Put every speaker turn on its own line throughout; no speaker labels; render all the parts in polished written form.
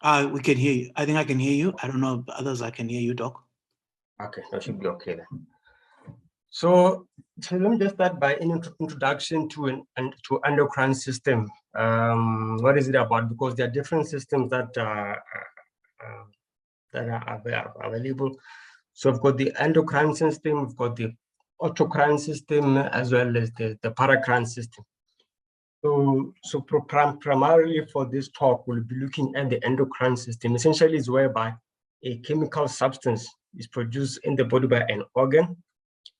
We can hear you. I think I can hear you. I don't know if others I can hear you, Doc.
Okay, that should be okay then. So let me just start by an introduction to endocrine system. What is it about? Because there are different systems that are available. So we've got the endocrine system, we've got the autocrine system, as well as the paracrine system. So primarily for this talk, we'll be looking at the endocrine system. Essentially, is whereby a chemical substance is produced in the body by an organ,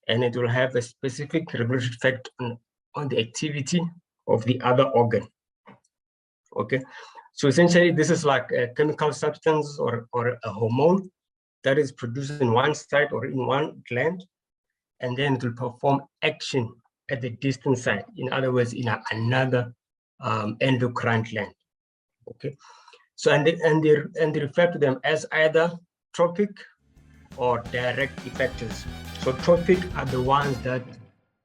and it will have a specific regulatory effect on the activity of the other organ. Okay, so essentially, this is like a chemical substance or a hormone that is produced in one site or in one gland, and then it will perform action at the distant site. In other words, in another endocrine gland. Okay, so and they refer to them as either tropic or direct effectors. So tropic are the ones that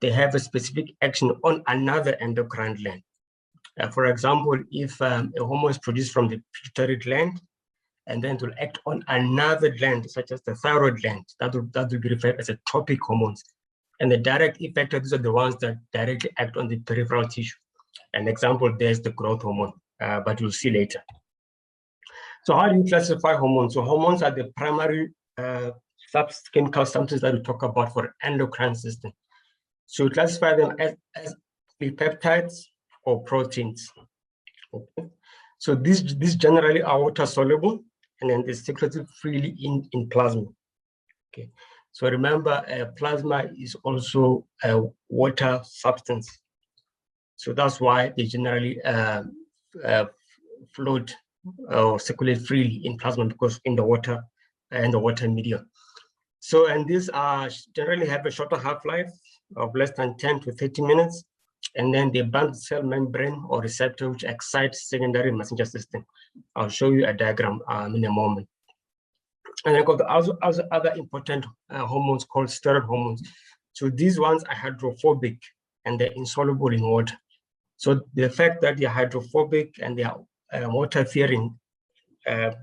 they have a specific action on another endocrine gland. For example, if a hormone is produced from the pituitary gland, and then it will act on another gland, such as the thyroid gland, that will be referred as a tropic hormones. And the direct effectors, these are the ones that directly act on the peripheral tissue. An example, there's the growth hormone, but we'll see later. So how do you classify hormones? So hormones are the primary chemical substances that we talk about for endocrine system. So we classify them as peptides or proteins. Okay. So these generally are water soluble, and then they're secreted freely in plasma. Okay. So remember, plasma is also a water substance. So that's why they generally float or circulate freely in plasma, because in the water and the water medium. So, and these are generally have a shorter half-life of less than 10 to 30 minutes. And then they bind the cell membrane or receptor, which excites secondary messenger system. I'll show you a diagram in a moment. And then got the also other important hormones called steroid hormones. So these ones are hydrophobic and they're insoluble in water. So the fact that they're hydrophobic and they are water-fearing,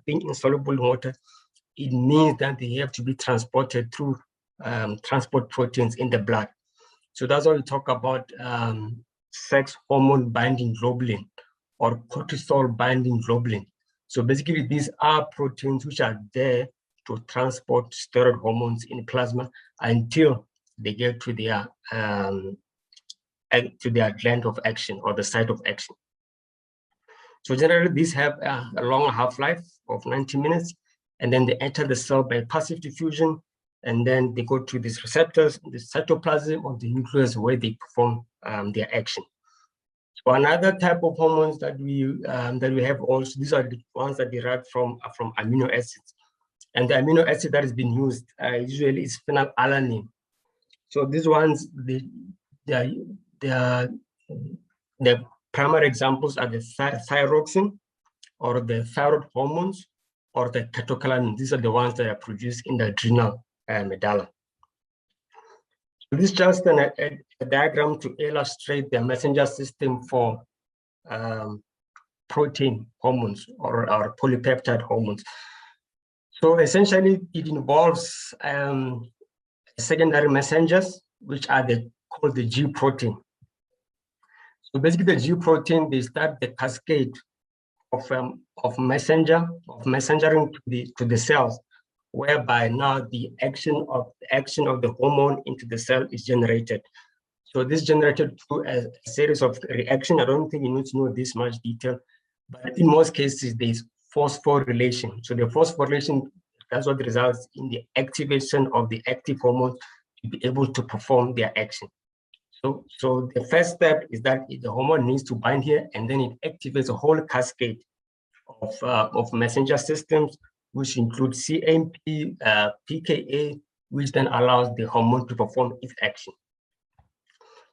being insoluble in water, it means that they have to be transported through transport proteins in the blood. So that's why we talk about sex hormone binding globulin or cortisol binding globulin. So basically, these are proteins which are there to transport steroid hormones in plasma until they get to their gland of action or the site of action. So generally, these have a long half-life of 90 minutes, and then they enter the cell by passive diffusion, and then they go to these receptors, the cytoplasm of the nucleus, where they perform their action. So another type of hormones that we have also, these are the ones that derive from amino acids, and the amino acid that has been used usually is phenylalanine. So these ones, the primary examples are the thyroxine, or the thyroid hormones, or the catecholamines. These are the ones that are produced in the adrenal medulla. So this is just a diagram to illustrate the messenger system for protein hormones or polypeptide hormones. So essentially, it involves secondary messengers, which are called the G protein. So basically, the G protein, they start the cascade of messengering to the cells, whereby now the action of the hormone into the cell is generated. So this is generated through a series of reactions. I don't think you need to know this much detail, but in most cases there's phosphorylation. So the phosphorylation, that's what results in the activation of the active hormone to be able to perform their action. So the first step is that the hormone needs to bind here, and then it activates a whole cascade of messenger systems, which include CMP, PKA, which then allows the hormone to perform its action.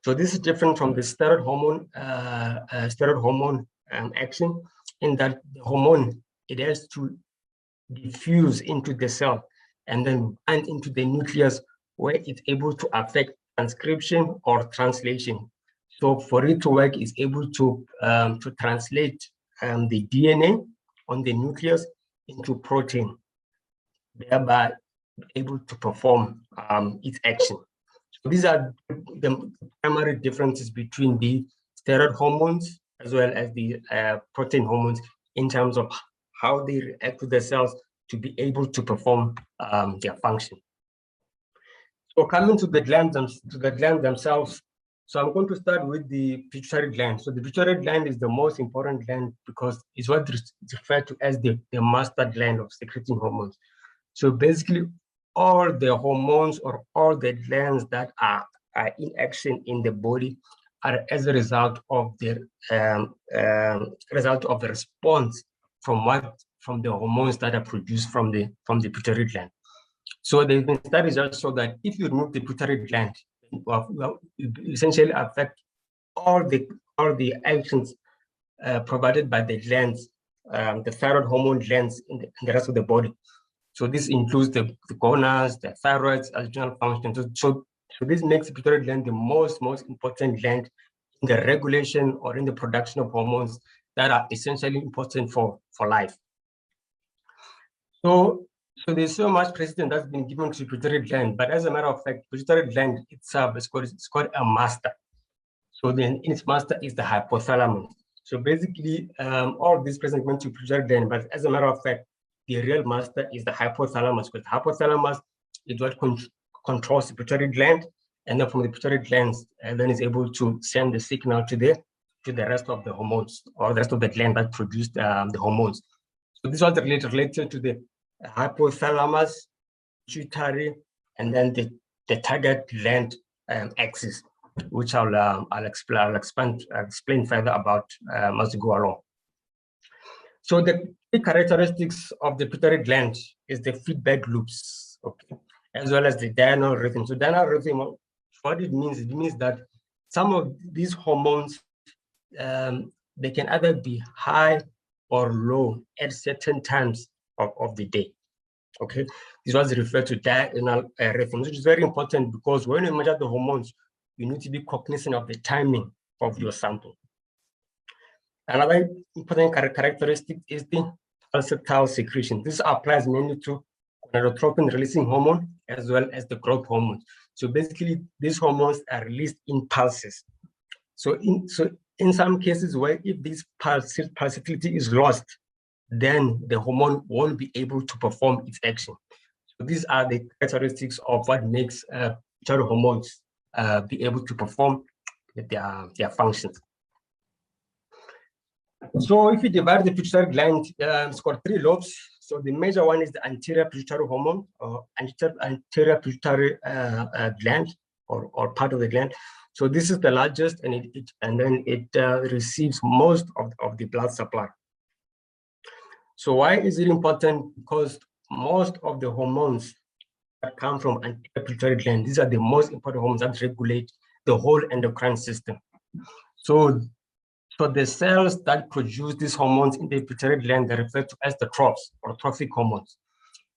So this is different from the steroid hormone action, in that the hormone, it has to diffuse into the cell and then bind into the nucleus, where it's able to affect transcription or translation. So for it to work, it's able to translate the DNA on the nucleus into protein, thereby able to perform its action. So these are the primary differences between the steroid hormones as well as the protein hormones in terms of how they react to the cells to be able to perform their function. So coming to the glands themselves, so I'm going to start with the pituitary gland. So the pituitary gland is the most important gland because it's what is referred to as the master gland of secreting hormones. So basically, all the hormones or all the glands that are in action in the body are as a result of the response from the hormones that are produced from the pituitary gland. So there's been studies that show that if you remove the pituitary gland, well, it essentially affect all the actions provided by the glands, the thyroid hormone glands in the rest of the body. So this includes the gonads, the thyroid's adrenal function. So this makes the pituitary gland the most important gland in the regulation or in the production of that are essentially important for life. So there's so much precedence that's been given to the pituitary gland, but as a matter of fact, pituitary gland itself is called a master. So then its master is the hypothalamus. So basically, all of this present went to pituitary gland, but as a matter of fact, the real master is the hypothalamus, because the hypothalamus is what controls the pituitary gland, and then from the pituitary glands, then is able to send the signal to the rest of the hormones or the rest of the gland that produce the hormones. So this was related to the hypothalamus, pituitary, and then the target gland axis, which I'll explain further about as we go along. So the key characteristics of the pituitary gland is the feedback loops, okay, as well as the diurnal rhythm. So diurnal rhythm, what it means that some of these hormones, they can either be high or low at certain times of the day, okay? This was referred to diurnal rhythm, which is very important because when you measure the hormones, you need to be cognizant of the timing of your sample. Another important characteristic is the pulsatile secretion. This applies mainly to gonadotropin releasing hormone as well as the growth hormones. So basically, these hormones are released in pulses. So in some cases where if this pulsatility is lost, then the hormone won't be able to perform its action. So these are the characteristics of what makes pituitary hormones be able to perform their functions. So if you divide the pituitary gland, it's got 3 lobes. So the major one is the anterior pituitary hormone or anterior pituitary gland or part of the gland. So this is the largest, and then it receives most of the blood supply. So why is it important? Because most of the hormones that come from anterior pituitary gland, these are the most important hormones that regulate the whole endocrine system. So the cells that produce these hormones in the pituitary gland, they're referred to as the trophs or trophic hormones.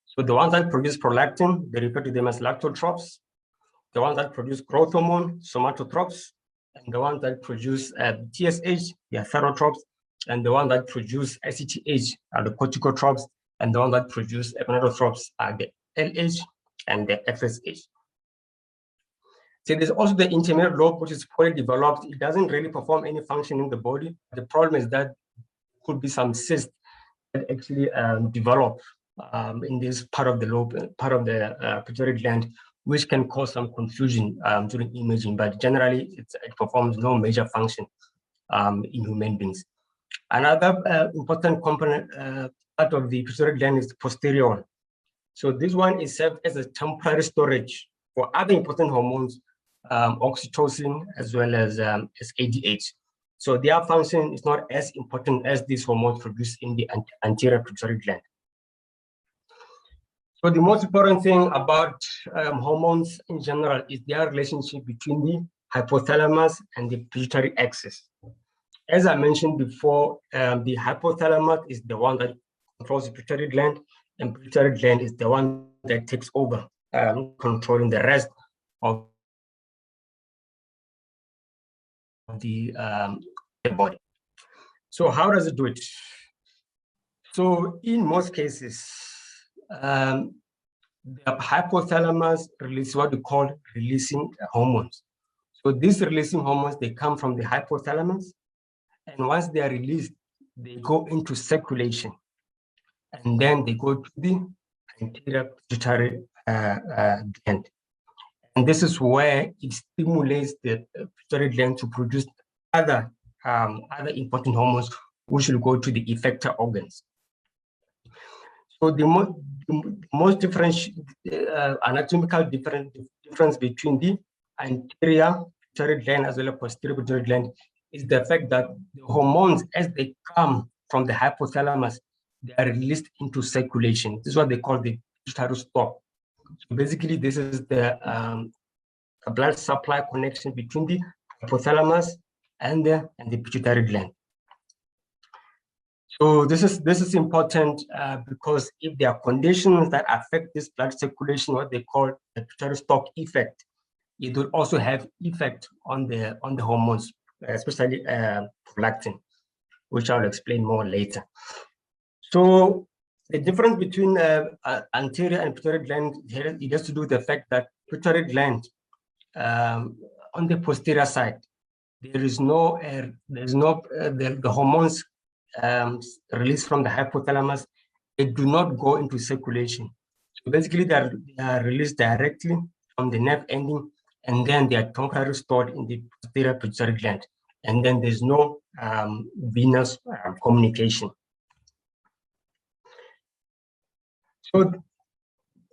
So the ones that produce prolactin, they refer to them as lactotrophs. The ones that produce growth hormone, somatotrophs, and the ones that produce TSH, they are thyrotrophs, and the ones that produce ACTH are the corticotrophs, and the ones that produce gonadotropes are the LH and the FSH. So there's also the intermediate lobe, which is poorly developed. It doesn't really perform any function in the body. The problem is that there could be some cysts that actually develop in this part of the lobe, part of the pituitary gland, which can cause some confusion during imaging. But generally, it performs no major function in human beings. Another important component part of the pituitary gland is the posterior one. So this one is served as a temporary storage for other important hormones, oxytocin as well as ADH. So their function is not as important as these hormones produced in the anterior pituitary gland. So the most important thing about hormones in general is their relationship between the hypothalamus and the pituitary axis. As I mentioned before, the hypothalamus is the one that controls the pituitary gland, and pituitary gland is the one that takes over controlling the rest of the body. So how does it do it? So in most cases, the hypothalamus releases what we call releasing hormones. So these releasing hormones, they come from the hypothalamus, and once they are released, they go into circulation, and then they go to the anterior pituitary gland. And this is where it stimulates the pituitary gland to produce other important hormones, which will go to the effector organs. So the most anatomical difference between the anterior pituitary gland as well as posterior pituitary gland is the fact that the hormones, as they come from the hypothalamus, they are released into circulation. This is what they call the pituitary stalk. So basically, this is the blood supply connection between the hypothalamus and the pituitary gland. So this is important because if there are conditions that affect this blood circulation, what they call the pituitary stalk effect, it will also have effect on the hormones, especially prolactin, which I'll explain more later. So the difference between anterior and pituitary gland, it has to do with the fact that pituitary gland on the posterior side, there is no the hormones released from the hypothalamus, they do not go into circulation. So basically, they are released directly from the nerve ending, and then they are temporarily stored in the posterior pituitary gland, and then there's no venous communication. So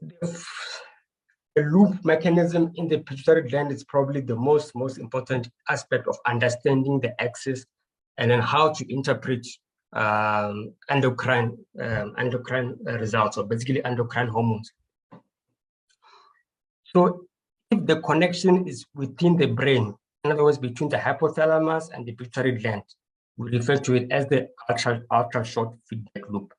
the loop mechanism in the pituitary gland is probably the most important aspect of understanding the axis and then how to interpret endocrine results, or basically endocrine hormones. So if the connection is within the brain, in other words, between the hypothalamus and the pituitary gland, we refer to it as the ultra short feedback loop.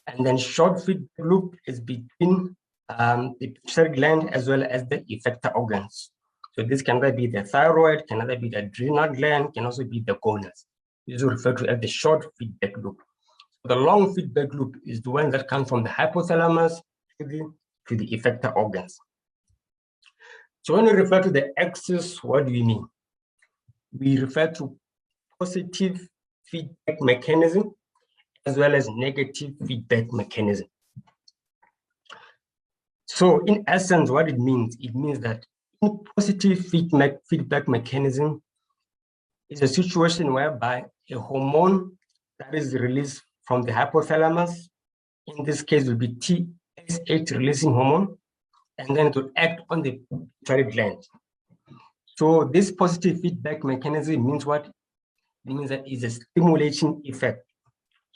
And then short feedback loop is between the pituitary gland as well as the effector organs. So this can either be the thyroid, can either be the adrenal gland, can also be the gonads. This is referred to as the short feedback loop. The long feedback loop is the one that comes from the hypothalamus to the effector organs. So when we refer to the axis, what do we mean? We refer to positive feedback mechanism as well as negative feedback mechanism. So in essence, what it means that in positive feedback mechanism is a situation whereby a hormone that is released from the hypothalamus, in this case will be TSH releasing hormone, and then it will act on the pituitary gland. So this positive feedback mechanism means what? It means that it's a stimulation effect.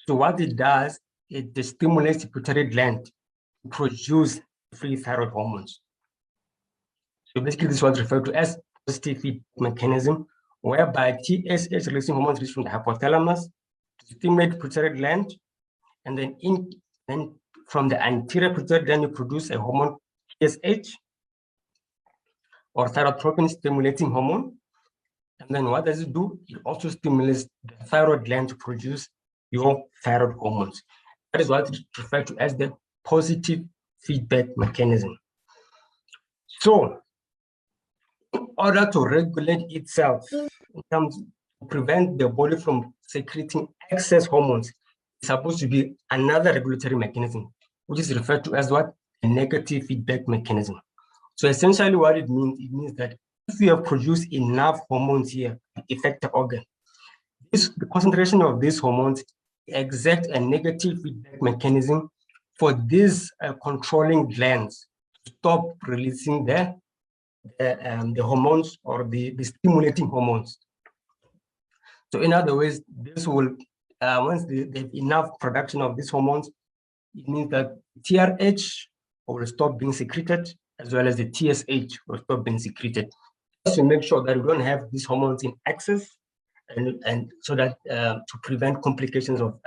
So what it does, it stimulates the pituitary gland to produce free thyroid hormones. So basically this was referred to as positive feedback mechanism, whereby TSH releasing hormones released from the hypothalamus to stimulate the pituitary gland, and then from the anterior pituitary gland you produce a hormone TSH, or thyrotropin stimulating hormone. And then what does it do? It also stimulates the thyroid gland to produce your thyroid hormones. That is what is referred to as the positive feedback mechanism. So in order to regulate itself, in terms to prevent the body from secreting excess hormones, it's supposed to be another regulatory mechanism, which is referred to as what? A negative feedback mechanism. So essentially what it means that if we have produced enough hormones here, effector organ, the concentration of these hormones exert a negative feedback mechanism for these controlling glands to stop releasing the hormones or the stimulating hormones. So in other words, this will, once they have enough production of these hormones, it means that TRH will stop being secreted, as well as the TSH will stop being secreted, just to make sure that we don't have these hormones in excess, and so that to prevent complications of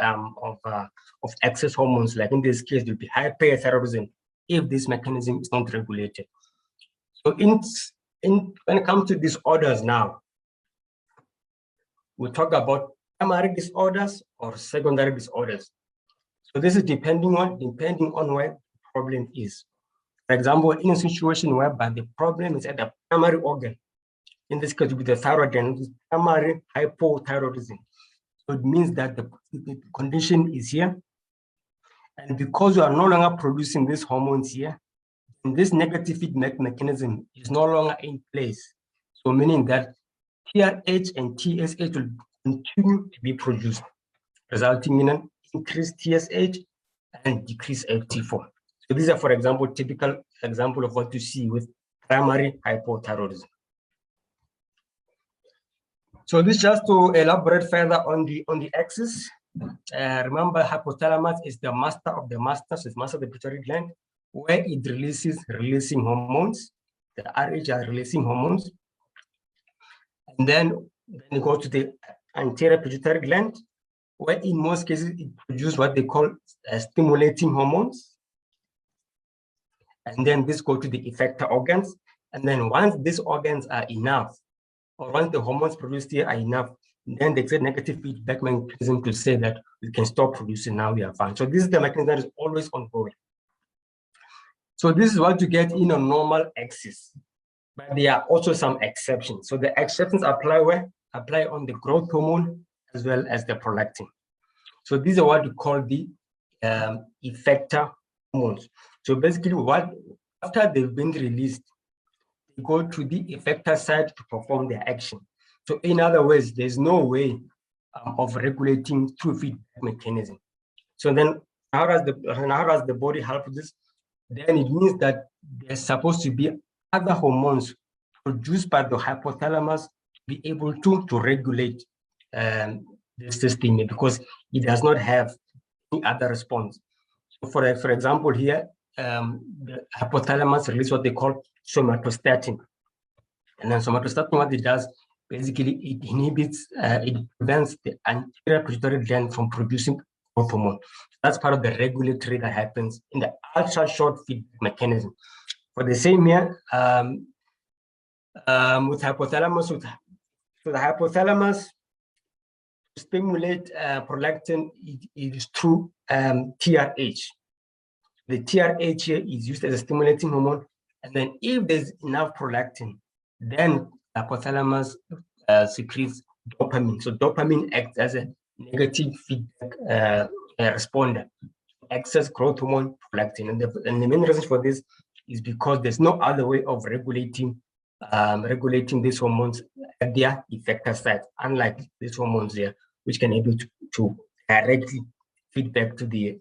excess hormones, like in this case, there will be hyperthyroidism if this mechanism is not regulated. So when it comes to disorders now, we talk about primary disorders or secondary disorders. So this is depending on where the problem is. For example, in a situation whereby the problem is at the primary organ, in this case, with the thyroid gland, primary hypothyroidism. So it means that the condition is here. And because you are no longer producing these hormones here, and this negative feedback mechanism is no longer in place. So meaning that TRH and TSH will continue to be produced, resulting in an increased TSH and decreased FT4. So these are, for example, typical example of what you see with primary hypothyroidism. So this just to elaborate further on the axis. Remember, hypothalamus is the master of the masters, it's master of the pituitary gland, where it releasing hormones. The RH are releasing hormones. And then it goes to the anterior pituitary gland, where in most cases it produces what they call stimulating hormones. And then this goes to the effector organs. And then once these organs are enough, or once the hormones produced here are enough, then they get negative feedback mechanism to say that we can stop producing, now we are fine. So this is the mechanism that is always ongoing. So this is what you get in a normal axis, but there are also some exceptions. So the exceptions apply where? Apply on the growth hormone as well as the prolactin. So these are what we call the effector hormones. So basically after they've been released, they go to the effector side to perform their action. So in other words, there's no way of regulating through feedback mechanism. So then how does the body help with this? Then it means that there's supposed to be other hormones produced by the hypothalamus to be able to regulate the system, because it does not have any other response. So for example, here, the hypothalamus releases what they call somatostatin. And then somatostatin, what it does, basically it inhibits, it prevents the anterior pituitary gland from producing growth hormone. That's part of the regulatory that happens in the ultra short feedback mechanism. For the same here, with hypothalamus, so the hypothalamus to stimulate prolactin, it is through TRH. The TRH here is used as a stimulating hormone, and then if there's enough prolactin, then hypothalamus secretes dopamine. So dopamine acts as a negative feedback responder, excess growth hormone, prolactin. And the main reason for this is because there's no other way of regulating these hormones at their effector site, unlike these hormones here, which can be able to directly feedback to the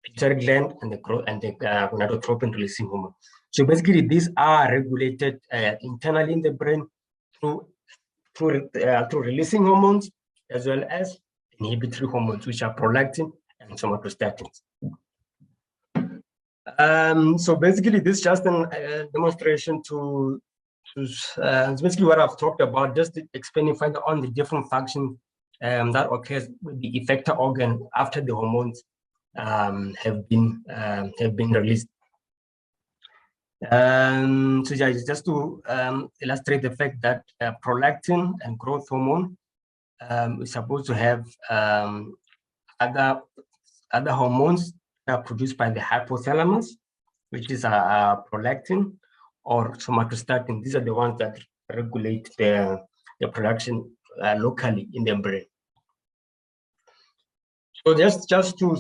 pituitary gland and the gonadotropin releasing hormone. So basically, these are regulated internally in the brain through releasing hormones as well as inhibitory hormones, which are prolactin and somatostatins. So basically, this is just a demonstration to basically what I've talked about, just explaining further on the different functions that occurs with the effector organ after the hormones have been released. So yeah, just to illustrate the fact that prolactin and growth hormone is supposed to have other hormones that are produced by the hypothalamus, which is prolactin or somatostatin. These are the ones that regulate the production locally in the brain. So just to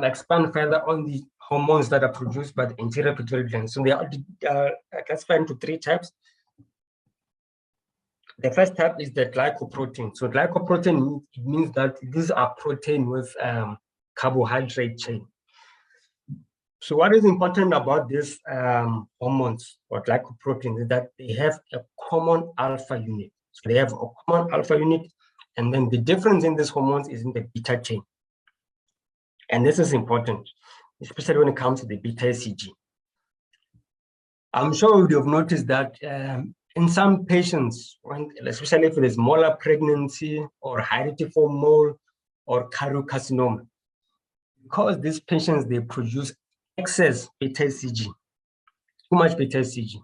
expand further on the hormones that are produced by the anterior pituitary gland. So they are classified into three types. The first type is the glycoprotein. So glycoprotein, it means that these are protein with carbohydrate chain. So what is important about these hormones or glycoproteins is that they have a common alpha unit. So they have a common alpha unit, and then the difference in these hormones is in the beta chain. And this is important, especially when it comes to the beta HCG. I'm sure you have noticed that in some patients, especially if there's molar pregnancy or hereditary mole or carcinoma, because these patients, they produce excess beta HCG, too much beta HCG.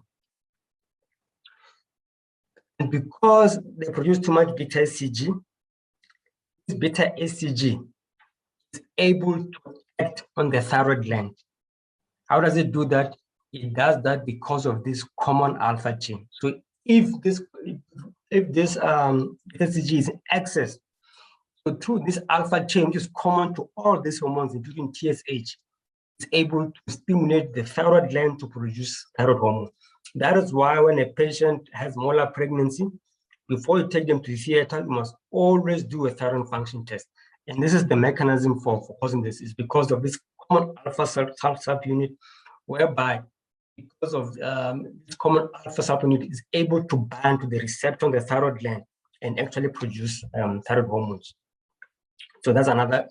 And because they produce too much beta HCG, this beta HCG is able to act on the thyroid gland. How does it do that? It does that because of this common alpha chain. So if this FCG is in excess, so through this alpha chain, which is common to all these hormones, including TSH, it's able to stimulate the thyroid gland to produce thyroid hormone. That is why when a patient has molar pregnancy, before you take them to the theater, you must always do a thyroid function test. And this is the mechanism for causing this, is because of this common alpha subunit, whereby because of this common alpha subunit is able to bind to the receptor on the thyroid gland and actually produce thyroid hormones. So that's another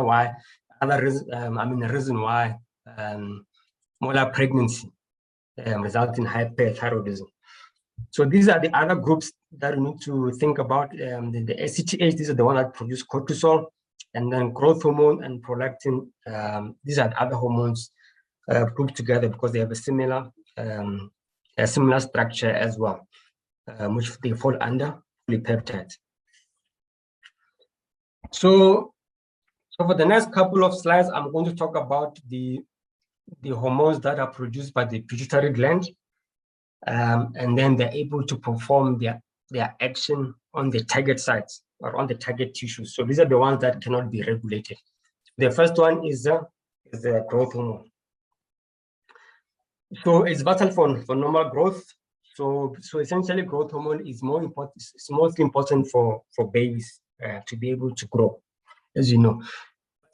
why, reason why molar pregnancy results in hyperthyroidism. So these are the other groups that we need to think about. The ACTH, these are the ones that produce cortisol, and then growth hormone and prolactin. These are the other hormones grouped together because they have a similar structure as well, which they fall under polypeptides. So for the next couple of slides, I'm going to talk about the hormones that are produced by the pituitary gland, and then they're able to perform their action on the target sites or on the target tissues. So these are the ones that cannot be regulated. The first one is the growth hormone. So it's vital for normal growth. So essentially, growth hormone is more important. It's mostly important for babies to be able to grow, as you know.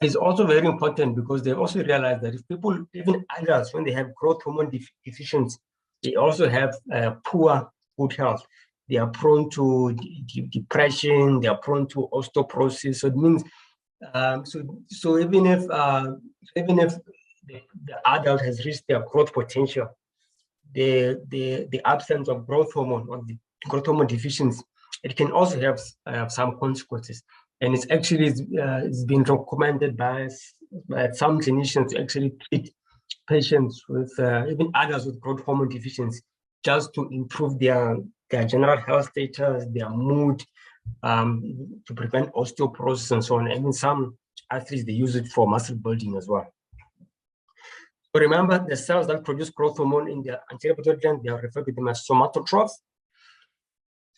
It's also very important because they also realize that if people, even adults, when they have growth hormone deficiency, they also have poor good health. They are prone to depression. They are prone to osteoporosis. So it means, so even if the adult has reached their growth potential, the absence of growth hormone or the growth hormone deficiency, it can also have some consequences. And it's actually it's been recommended by some clinicians to actually treat patients with even adults with growth hormone deficiency, just to improve their general health status, their mood, to prevent osteoporosis and so on. And in some athletes, they use it for muscle building as well. So remember, the cells that produce growth hormone in the anterior pituitary gland, they are referred to them as somatotrophs.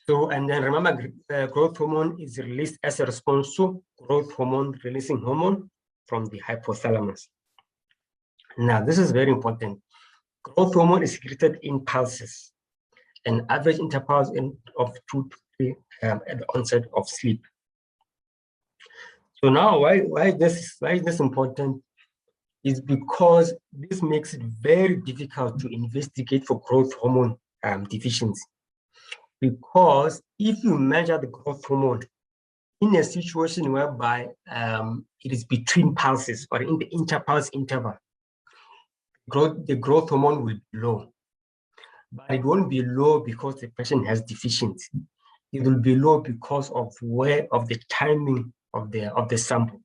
So, and then remember, growth hormone is released as a response to growth hormone releasing hormone from the hypothalamus. Now, this is very important. Growth hormone is secreted in pulses, an average intervals of 2 to 3 at the onset of sleep. So now, why is this important? Is because this makes it very difficult to investigate for growth hormone deficiency. Because if you measure the growth hormone in a situation whereby it is between pulses or in the interpulse interval, the growth hormone will be low. But it won't be low because the patient has deficiency. It will be low because of the timing of the sample.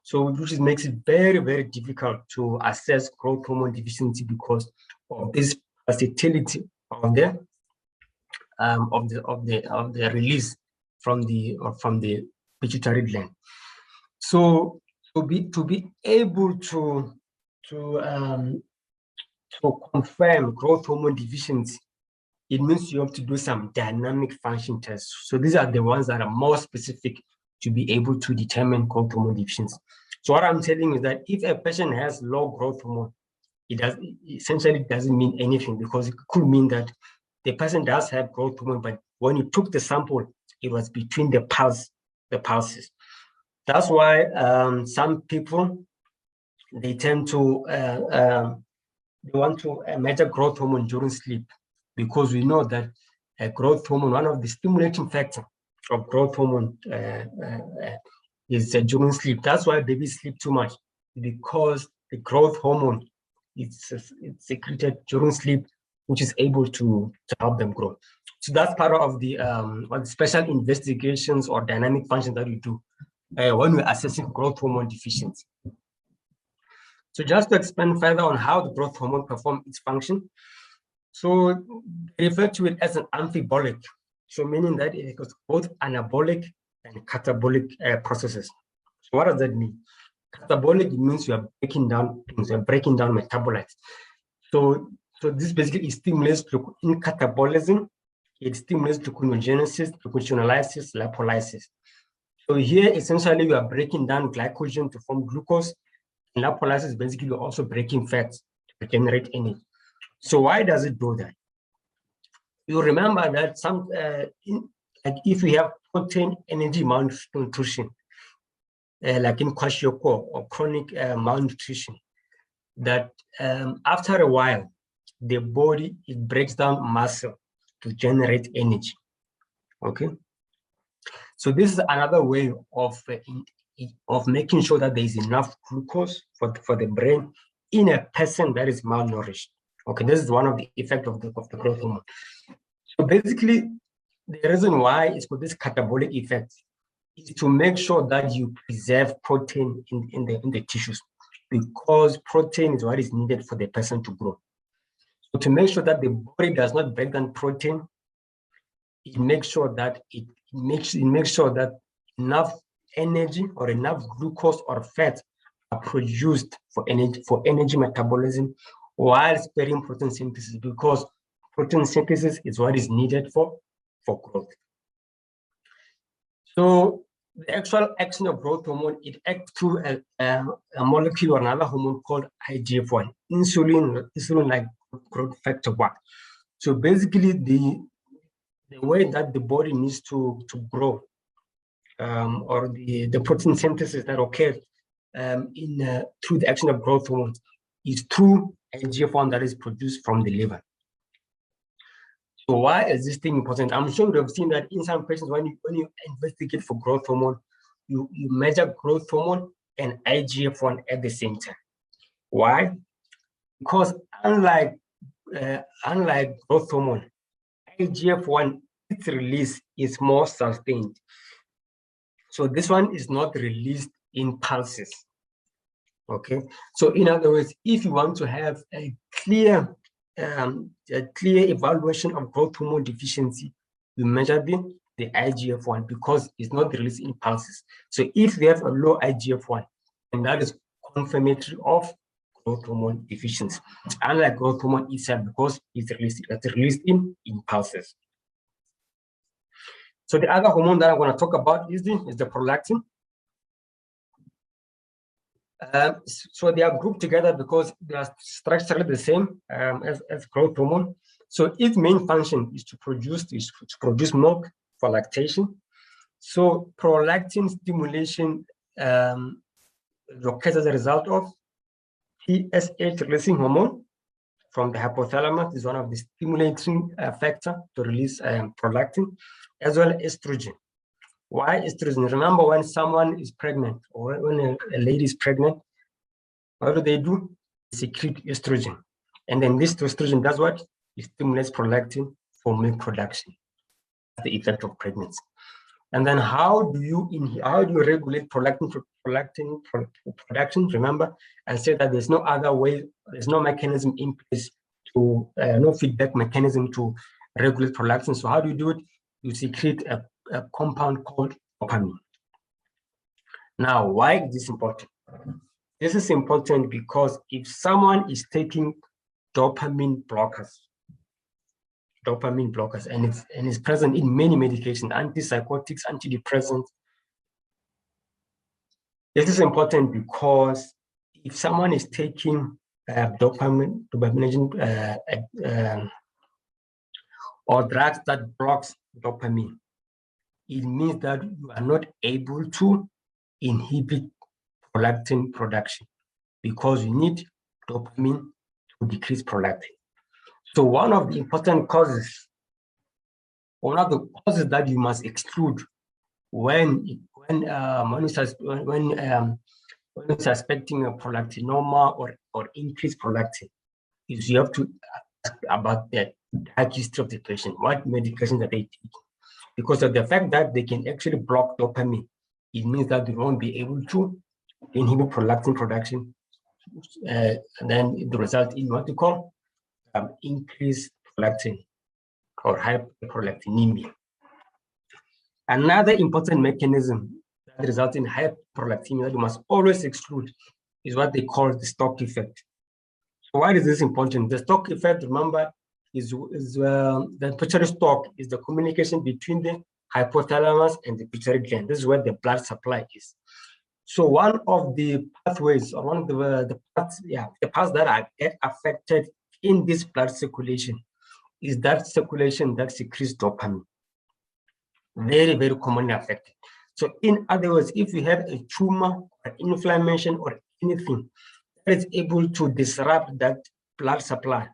So which makes it very, very difficult to assess growth hormone deficiency because of this versatility of the release from the pituitary gland. So to be able to confirm growth hormone deficiency, it means you have to do some dynamic function tests. So these are the ones that are more specific to be able to determine growth hormone deficiency. So what I'm telling you is that if a patient has low growth hormone, it essentially doesn't mean anything, because it could mean that the person does have growth hormone, but when you took the sample, it was between the pulses. That's why some people, they tend to they want to measure growth hormone during sleep, because we know that growth hormone, one of the stimulating factors of growth hormone is during sleep. That's why babies sleep too much, because the growth hormone it's secreted during sleep, which is able to help them grow. So that's part of the special investigations or dynamic functions that we do when we're assessing growth hormone deficiency. So just to expand further on how the growth hormone performs its function, so refer to it as an amphibolic. So meaning that it goes both anabolic and catabolic processes. What does that mean? Catabolic means you are breaking down things, you are breaking down metabolites. So this basically stimulates in catabolism. It stimulates gluconeogenesis, gluconeolysis, lipolysis. So here, essentially, you are breaking down glycogen to form glucose. And lipolysis basically you're also breaking fats to generate energy. So why does it do that? You remember that like if we have protein energy malnutrition, like in kwashiorkor or chronic malnutrition, that after a while, the body, it breaks down muscle to generate energy. Okay. So this is another way of making sure that there is enough glucose for the brain in a person that is malnourished. Okay, this is one of the effects of the growth hormone. So basically, the reason why it's for this catabolic effect is to make sure that you preserve protein in the tissues, because protein is what is needed for the person to grow. So to make sure that the body does not break down protein, it makes sure that it makes sure that enough energy or enough glucose or fat are produced for energy metabolism while sparing protein synthesis, because protein synthesis is what is needed for growth. So the actual action of growth hormone, it acts through a molecule or another hormone called IGF-1, insulin-like growth factor 1. So basically, the way that the body needs to grow, or the protein synthesis that occurs through the action of growth hormones, is through IGF-1 that is produced from the liver. So why is this thing important? I'm sure you have seen that in some patients, when you investigate for growth hormone, you measure growth hormone and IGF-1 at the same time. Why? Because unlike growth hormone, IGF-1, its release is more sustained. So this one is not released in pulses. Okay. So in other words, if you want to have a clear evaluation of growth hormone deficiency, you measure the IGF-1 because it's not released in pulses. So if we have a low IGF-1, and that is confirmatory of growth hormone deficiency, unlike growth hormone itself, because it's released in pulses. So the other hormone that I'm going to talk about is the prolactin. So they are grouped together because they are structurally the same as growth hormone. So its main function is to produce milk for lactation. So prolactin stimulation occurs as a result of TSH releasing hormone from the hypothalamus, is one of the stimulating factor to release prolactin, as well as estrogen. Why estrogen? Remember, when someone is pregnant or when a lady is pregnant, what do? They secrete estrogen. And then this estrogen does what? It stimulates prolactin for milk production. That's the effect of pregnancy. And then how do you regulate prolactin production? Remember, I said that there's no other way, there's no mechanism in place to, no feedback mechanism to regulate prolactin. So how do you do it? You secrete a compound called dopamine. Now, why is this important? This is important because if someone is taking dopamine blockers, and it's present in many medications, antipsychotics, antidepressants. This is important because if someone is taking dopamine or drugs that blocks dopamine, it means that you are not able to inhibit prolactin production because you need dopamine to decrease prolactin. So one of the important causes, one of the causes that you must exclude when you're suspecting a prolactinoma or increased prolactin is you have to ask about the dark history of the patient. What medications are they taking? Because of the fact that they can actually block dopamine, it means that they won't be able to inhibit prolactin production, and then it will result in what you call increased prolactin or hyperprolactinemia. Another important mechanism that result in high prolactin that you must always exclude is what they call the stock effect. So why is this important? The stock effect, remember, is the pituitary stalk is the communication between the hypothalamus and the pituitary gland. This is where the blood supply is. So one of the pathways, or one of the paths that are get affected in this blood circulation is that circulation that secretes dopamine. Very, very commonly affected. So in other words, if you have a tumor or inflammation or anything that is able to disrupt that blood supply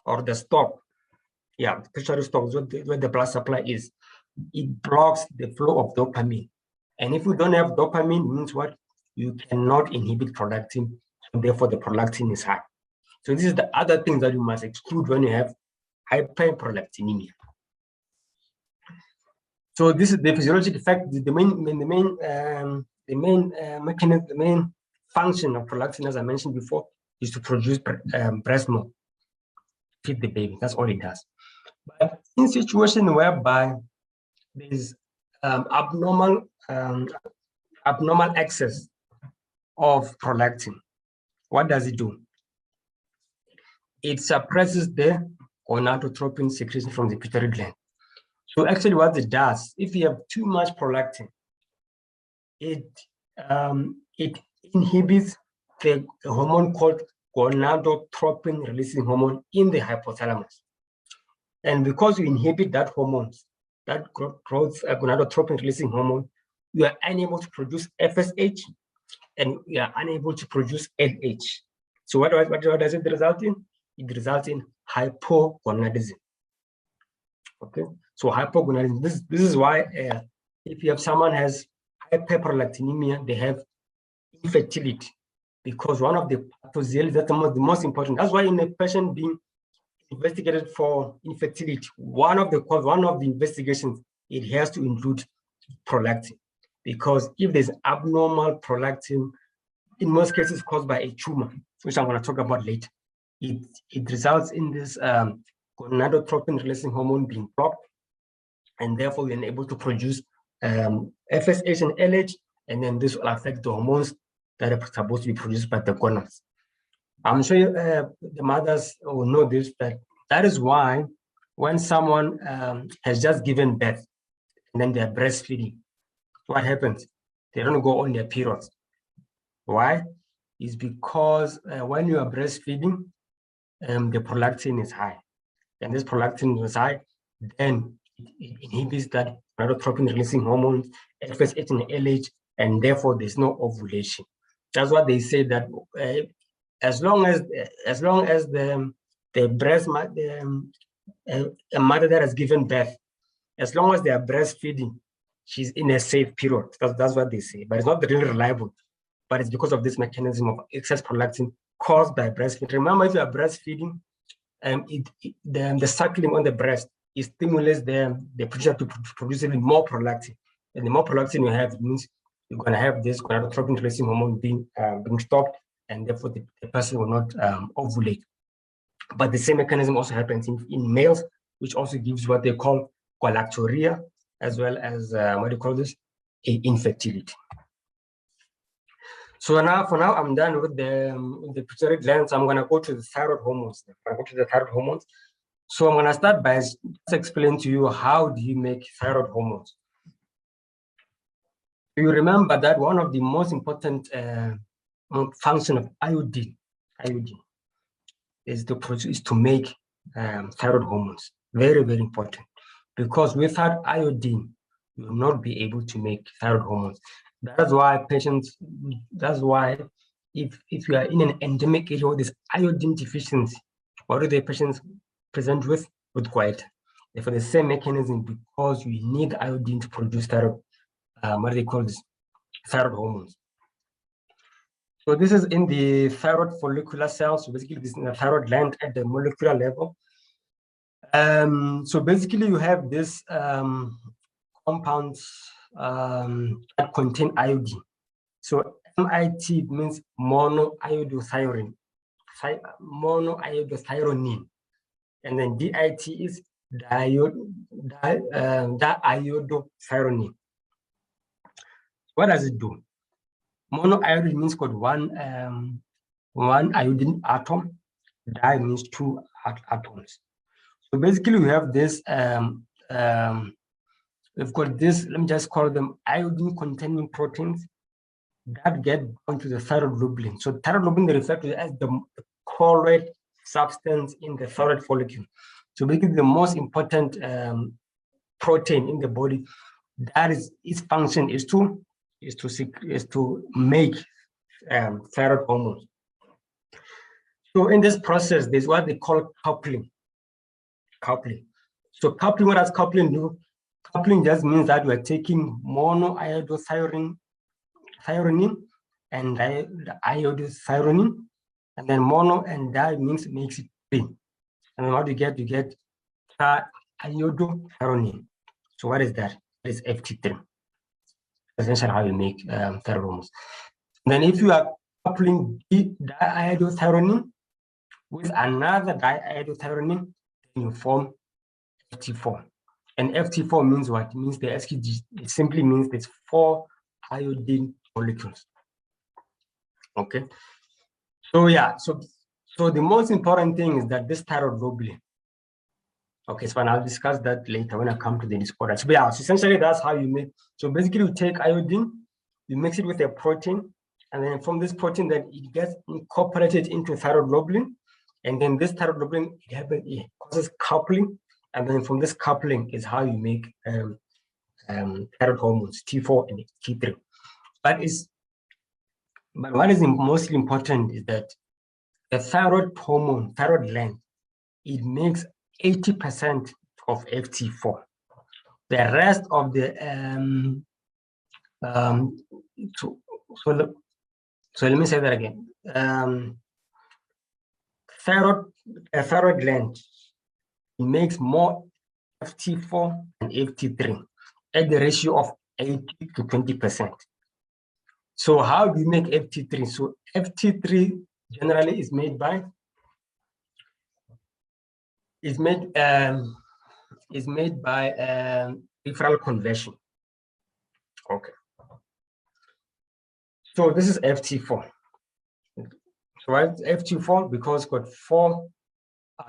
or the stock, the pituitary stalk is where the blood supply is, it blocks the flow of dopamine. And if you don't have dopamine, it means what? You cannot inhibit prolactin, so therefore the prolactin is high. So this is the other thing that you must exclude when you have hyperprolactinemia. So this is the physiological effect. The main mechanism, the main function of prolactin, as I mentioned before, is to produce breast milk, feed the baby. That's all it does. But in situations whereby there is abnormal excess of prolactin, what does it do? It suppresses the gonadotropin secretion from the pituitary gland. So actually what it does, if you have too much prolactin, it inhibits the hormone called gonadotropin releasing hormone in the hypothalamus. And because you inhibit that hormone, that growth gonadotropin releasing hormone, you are unable to produce FSH and you are unable to produce LH. So what does it result in? It results in hypogonadism. Okay, so hypogonadism. This is why if you have someone has hyperprolactinemia, they have infertility, because one of the pathophysiology that's the most important. That's why in a patient being investigated for infertility, one of the investigations, it has to include prolactin, because if there's abnormal prolactin, in most cases caused by a tumor, which I'm going to talk about later, it results in this gonadotropin releasing hormone being blocked, and therefore we're unable to produce FSH and LH, and then this will affect the hormones that are supposed to be produced by the gonads. I'm sure the mothers will know this, that is why when someone has just given birth and then they're breastfeeding, what happens? They don't go on their periods. Why? It's because when you are breastfeeding, the prolactin is high. And this prolactin is high, then it inhibits that gonadotropin releasing hormones, FSH and LH, and therefore there's no ovulation. That's what they say, that as long as the breast, a mother that has given birth, as long as they are breastfeeding, she's in a safe period. That's what they say, but it's not really reliable. But it's because of this mechanism of excess prolactin caused by breastfeeding. Remember, if you are breastfeeding, the suckling on the breast, it stimulates the pituitary to produce even more prolactin. And the more prolactin you have, it means you're going to have this gonadotropin releasing hormone being stopped, and therefore the person will not ovulate. But the same mechanism also happens in males, which also gives what they call galactorrhea, as well as infertility. So now, for now, I'm done with the pituitary glands. I'm going to go to the thyroid hormones. So I'm going to start by just explain to you how do you make thyroid hormones. You remember that one of the most important function of iodine is to make thyroid hormones. Very, very important, because without iodine, you will not be able to make thyroid hormones. That's why if you are in an endemic area where there's iodine deficiency, what do the patients present with? With goiter. For the same mechanism, because you need iodine to produce thyroid, thyroid hormones. So this is in the thyroid follicular cells. So basically, this is in the thyroid gland at the molecular level. So basically, you have this compounds that contain iodine. So MIT means monoiodothyronine, and then DIT is diiodothyronine. What does it do? Monoiodine means got one iodine atom. Di means two atoms. So basically, we have this. We've got this. Let me just call them iodine-containing proteins that get bound to the thyroid globulin. So thyroid globulin they refer to as the colloid substance in the thyroid follicle. So basically, the most important protein in the body, that is its function is to make thyroid hormones. So in this process, there's what they call coupling. So coupling, what does coupling do? Coupling just means that we're taking monoiodothyronine and iodothyronine, and then mono and di makes it three. And then what you get iodothyronine. So what is that? That is FT3. Essentially how you make thyroid hormones. Then if you are coupling diiodothyronine with another diiodothyronine, then you form FT4. And FT4 means what? It means the SKG, it simply means there's 4 iodine molecules. Okay. So yeah, so the most important thing is that this thyroid globulin. Okay, so I'll discuss that later when I come to the disorder. So yeah, so essentially that's how you make. So basically you take iodine, you mix it with a protein, and then from this protein that it gets incorporated into thyroid globulin, and then this thyroid globulin it causes coupling, and then from this coupling is how you make thyroid hormones T4 and T3. But what is mostly important is that the thyroid hormone, thyroid gland, it makes 80% of FT4. The rest of the so let me say that again. Thyroid gland makes more FT4 and FT3 at the ratio of 80 to 20%. So how do you make FT3? So FT3 generally is made by referral conversion. Okay. So this is FT4. So why is FT4? Because it's got 4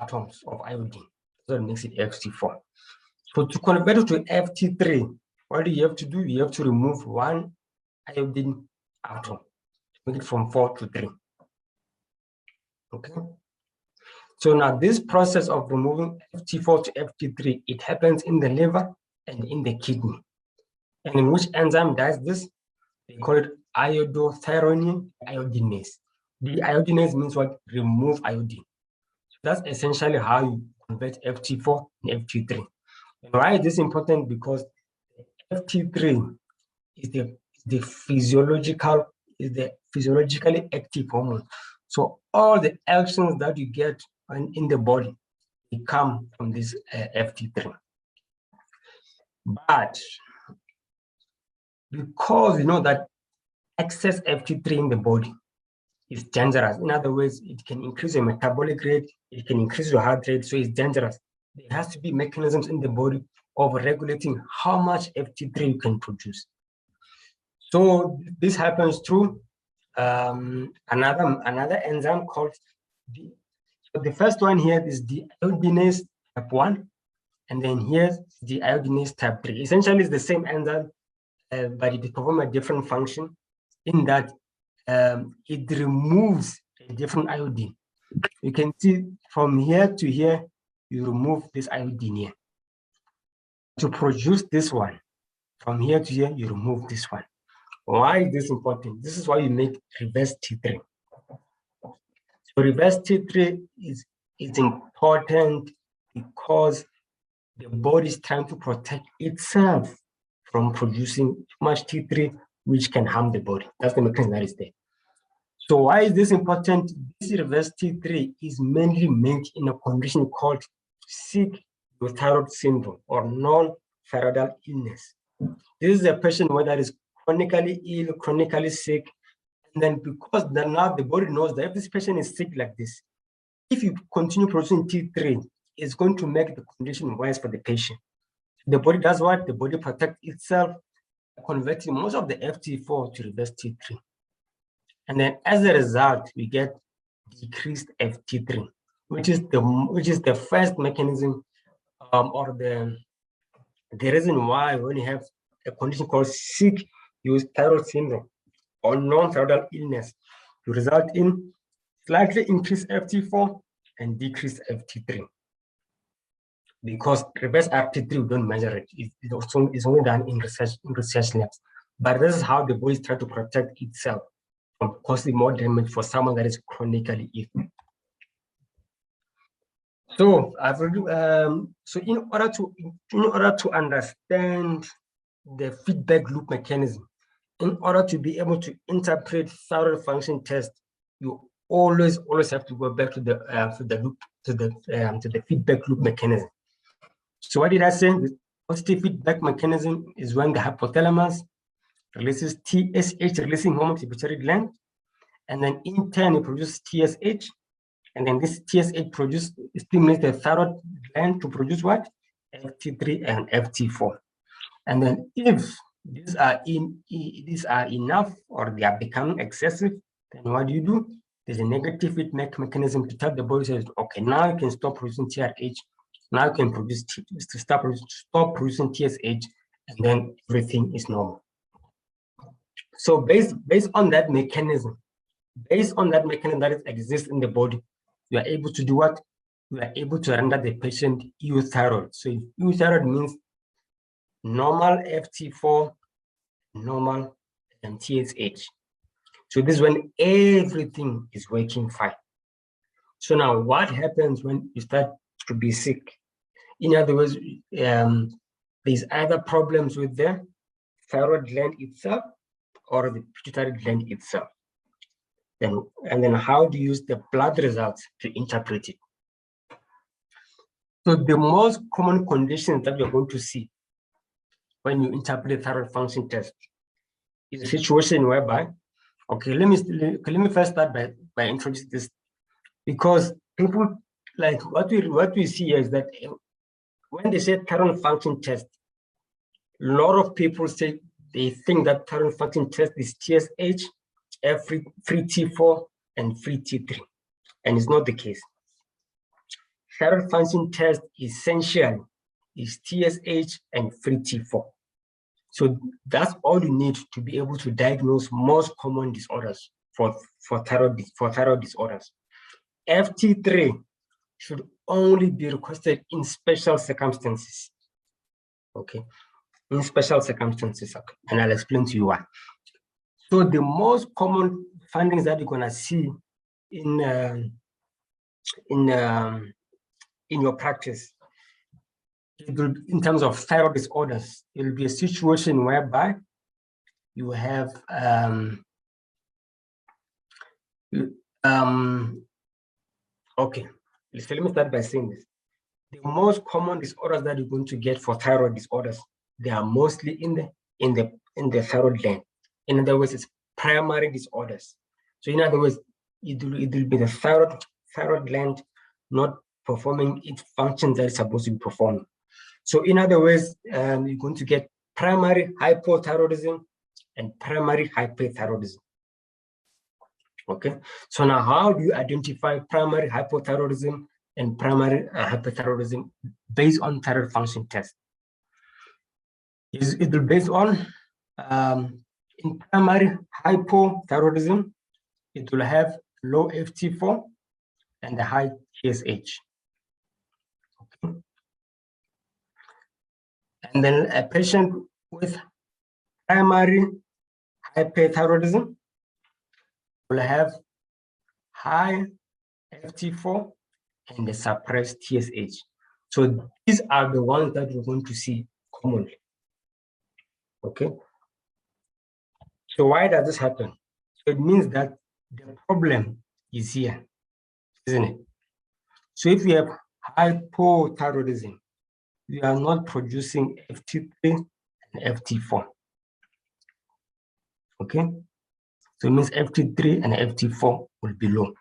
atoms of iodine. So it makes it FT4. So to convert it to FT3, what do you have to do? You have to remove 1 iodine atom to make it from 4 to 3. Okay. So now this process of removing FT4 to FT3, it happens in the liver and in the kidney. And in which enzyme does this? They call it iodothyronine iodinase. The iodinase means what? Remove iodine. So that's essentially how you convert FT4 and FT3. And why is this important? Because FT3 is the physiologically active hormone. So all the actions that you get in the body, they come from this FT3. But because you know that excess FT3 in the body is dangerous. In other words, it can increase your metabolic rate, it can increase your heart rate, so it's dangerous. There has to be mechanisms in the body of regulating how much FT3 you can produce. So this happens through another enzyme called the first one here is the iodinase type 1, and then here's the iodinase type 3. Essentially, it's the same enzyme, but it performs a different function in that it removes a different iodine. You can see from here to here, you remove this iodine here. To produce this one, from here to here, you remove this one. Why is this important? This is why you make reverse T3. So reverse T3 is important because the body is trying to protect itself from producing too much T3, which can harm the body. That's the mechanism that is there. So why is this important? This reverse T3 is mainly made in a condition called sick thyroid syndrome or non-thyroidal illness. This is a patient that is chronically ill, chronically sick, and then because now the body knows that if this patient is sick like this, if you continue producing T3, it's going to make the condition worse for the patient. The body does what? The body protects itself converting most of the FT4 to reverse T3. And then as a result, we get decreased FT3, which is the first mechanism or the reason why when you have a condition called sick use thyroid syndrome or non-thyroidal illness, you result in slightly increased FT4 and decreased FT3. Because reverse FT3, we don't measure it. It's only done in research labs. But this is how the body is trying to protect itself from causing more damage for someone that is chronically ill. So in order to understand the feedback loop mechanism, in order to be able to interpret thyroid function test, you always have to go back to the feedback loop mechanism. So what did I say? The positive feedback mechanism is when the hypothalamus releases TSH releasing hormone to the pituitary gland, and then in turn it produces TSH, and then this TSH stimulates the thyroid gland to produce what? FT3 and FT4. And then if these are enough or they are becoming excessive, then what do? There's a negative feedback mechanism to tell the body says, okay, now you can stop producing TRH, now you can stop producing TSH, and then everything is normal. So based on that mechanism, that exists in the body, you are able to do what? You are able to render the patient euthyroid. So euthyroid means normal FT4, normal and TSH. So this is when everything is working fine. So now what happens when you start to be sick? In other words, there's either problems with the thyroid gland itself or the pituitary gland itself. And then how do you use the blood results to interpret it? So the most common conditions that you're going to see when you interpret the thyroid function test is a situation whereby, okay, let me first start by introducing this, because people like what we see here is that when they say thyroid function test, a lot of people say they think that thyroid function test is TSH, free T4, and free T3, and it's not the case. Thyroid function test essentially is TSH and free T4. So that's all you need to be able to diagnose most common disorders for thyroid disorders. FT3 should only be requested in special circumstances. Okay, in special circumstances, okay, and I'll explain to you why. So the most common findings that you're gonna see in your practice, in terms of thyroid disorders, it will be a situation whereby you have okay, so let me start by saying this. The most common disorders that you're going to get for thyroid disorders, they are mostly in the thyroid gland. In other words, it's primary disorders. So in other words, it will be the thyroid gland not performing its functions that it's supposed to be performing. So in other words, you're going to get primary hypothyroidism and primary hyperthyroidism. Okay, so now how do you identify primary hypothyroidism and primary hyperthyroidism based on thyroid function test? It will be based on in primary hypothyroidism, it will have low FT4 and a high TSH. Okay. And then a patient with primary hyperthyroidism will have high FT4 and a suppressed TSH. So these are the ones that you're going to see commonly. Okay. So why does this happen? So it means that the problem is here, isn't it? So if you have hypothyroidism, you are not producing FT3 and FT4. Okay, so it means FT3 and FT4 will be low.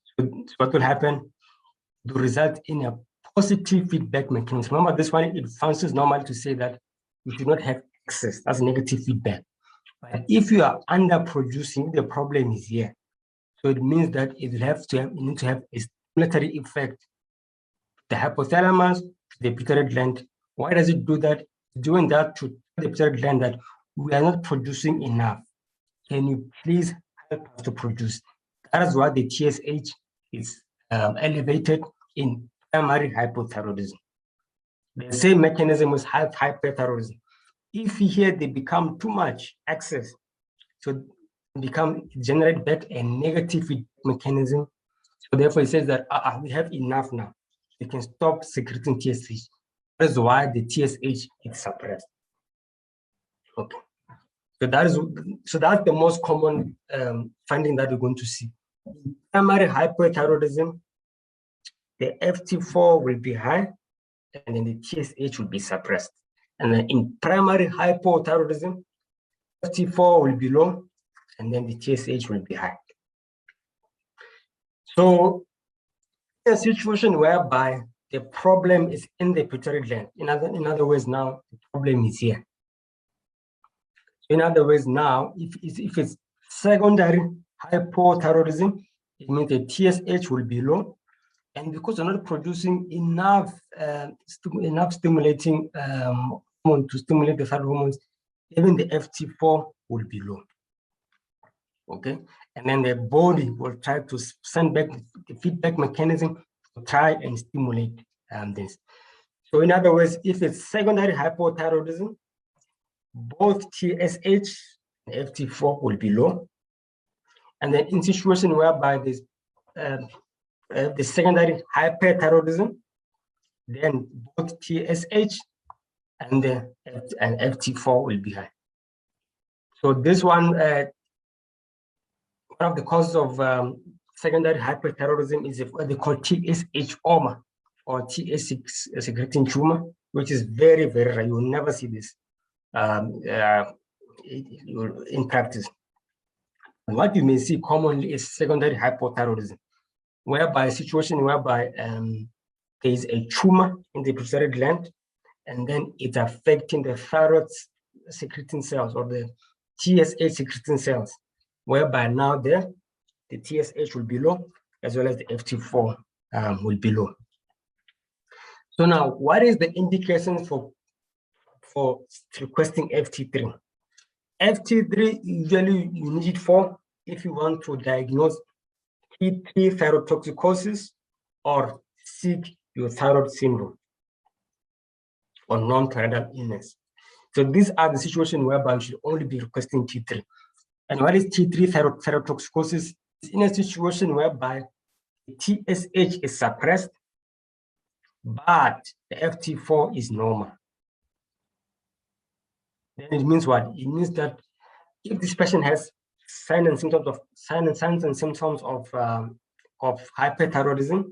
So what will happen? To result in a positive feedback mechanism. Remember, this one, it functions normally to say that you do not have excess, that's negative feedback. But if you are underproducing, the problem is here. So it means that it need to have a stimulatory effect. The hypothalamus, the pituitary gland. Why does it do that? Doing that to the pituitary gland that we are not producing enough. Can you please help us to produce? That is why the TSH is elevated in primary hypothyroidism. The same mechanism with hyperthyroidism. If here they become too much excess, so generate back a negative mechanism. So therefore it says that we have enough now. We can stop secreting TSH. That's why the TSH is suppressed. Okay. So that's the most common finding that we're going to see. In primary hyperthyroidism, the FT4 will be high, and then the TSH will be suppressed. And then in primary hypothyroidism, FT4 will be low, and then the TSH will be high. So in a situation whereby the problem is in the pituitary gland, in other words, now the problem is here. In other words, now if it's secondary hypothyroidism, it means the TSH will be low, and because you're not producing enough stimulating hormone to stimulate the thyroid hormones, even the FT4 will be low. Okay, and then the body will try to send back the feedback mechanism to try and stimulate this. So in other words, if it's secondary hypothyroidism, both TSH and FT4 will be low. And then in situation whereby there's the secondary hyperthyroidism, then both TSH and FT4 will be high. So this one of the causes of secondary hyperthyroidism is what they call TSH-OMA, or TSH secreting tumor, which is very, very rare. You will never see this in practice. And what you may see commonly is secondary hypothyroidism, whereby a situation whereby there is a tumor in the pituitary gland, and then it's affecting the thyroid secreting cells or the TSH secreting cells, whereby now the TSH will be low, as well as the FT4 will be low. So now, what is the indication for requesting FT3? FT3 usually you need it for if you want to diagnose T3 thyrotoxicosis or sick euthyroid syndrome or non-thyroidal illness. So these are the situations whereby you should only be requesting T3. And what is T3 thyrotoxicosis? It's in a situation whereby the TSH is suppressed, but the FT4 is normal. Then it means what? It means that if this patient has signs and symptoms of hyperthyroidism,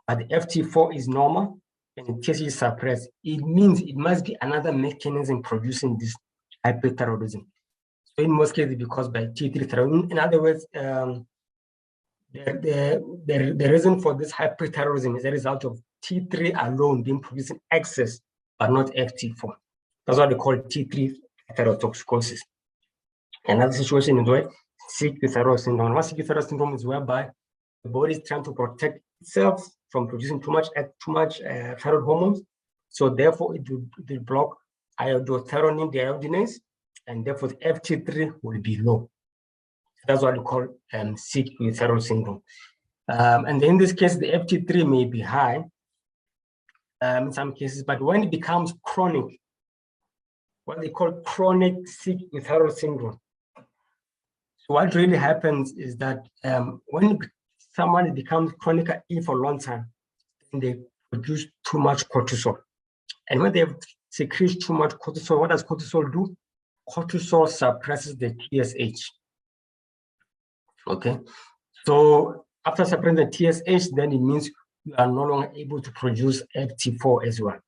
but the FT4 is normal and the TSH is suppressed, it means it must be another mechanism producing this hyperthyroidism. So in most cases, because by T3 thyroid. In other words, the reason for this hyperthyroidism is a result of T3 alone being producing excess, but not FT4. That's what they call T3 thyrotoxicosis. Another situation is where sick thyroid syndrome. What sick thyroid syndrome is whereby the body is trying to protect itself from producing too much thyroid hormones. So therefore, it will block iodothyronine dehydrogenase, and therefore the FT3 will be low. That's what we call sick thyroid syndrome. And in this case, the FT3 may be high in some cases, but when it becomes chronic, what they call chronic sick thyroid syndrome. So what really happens is that when someone becomes chronically ill for a long time, they produce too much cortisol. And when they secrete too much cortisol, what does cortisol do? Cortisol suppresses the TSH. Okay, so after suppressing the TSH, then it means you are no longer able to produce FT4 as well.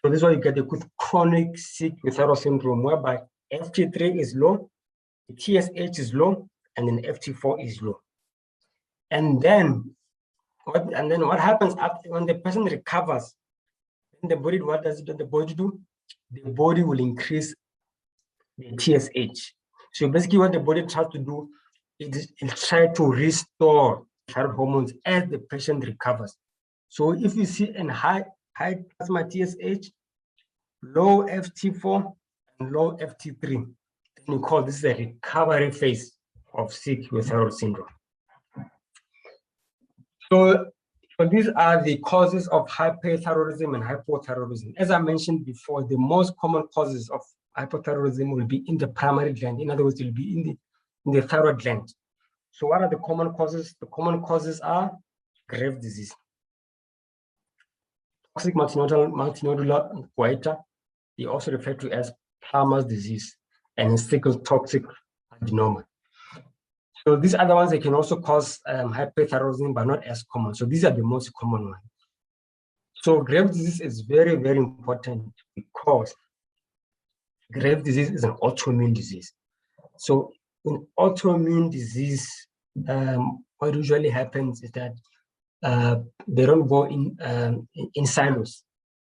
So this is why you get a good chronic sick thyroid syndrome, whereby FT3 is low, the TSH is low, and then FT4 is low. And then what happens after when the person recovers? In the body, what does the body do? The body will increase the TSH. So basically what the body tries to do is it tries to restore thyroid hormones as the patient recovers. So if you see a high plasma TSH, low FT4 and low FT3, then you call this a recovery phase of sick with thyroid syndrome. So these are the causes of hyperthyroidism and hypothyroidism. As I mentioned before, the most common causes of hypothyroidism will be in the primary gland. In other words, it will be in the thyroid gland. So what are the common causes? The common causes are Graves' disease, toxic multinodular goiter, they also refer to as Palmer's disease, and sickle toxic adenoma. So these other ones, they can also cause hyperthyroidism, but not as common. So these are the most common ones. So Graves' disease is very, very important because Graves' disease is an autoimmune disease. So in autoimmune disease, what usually happens is that they don't go in silos.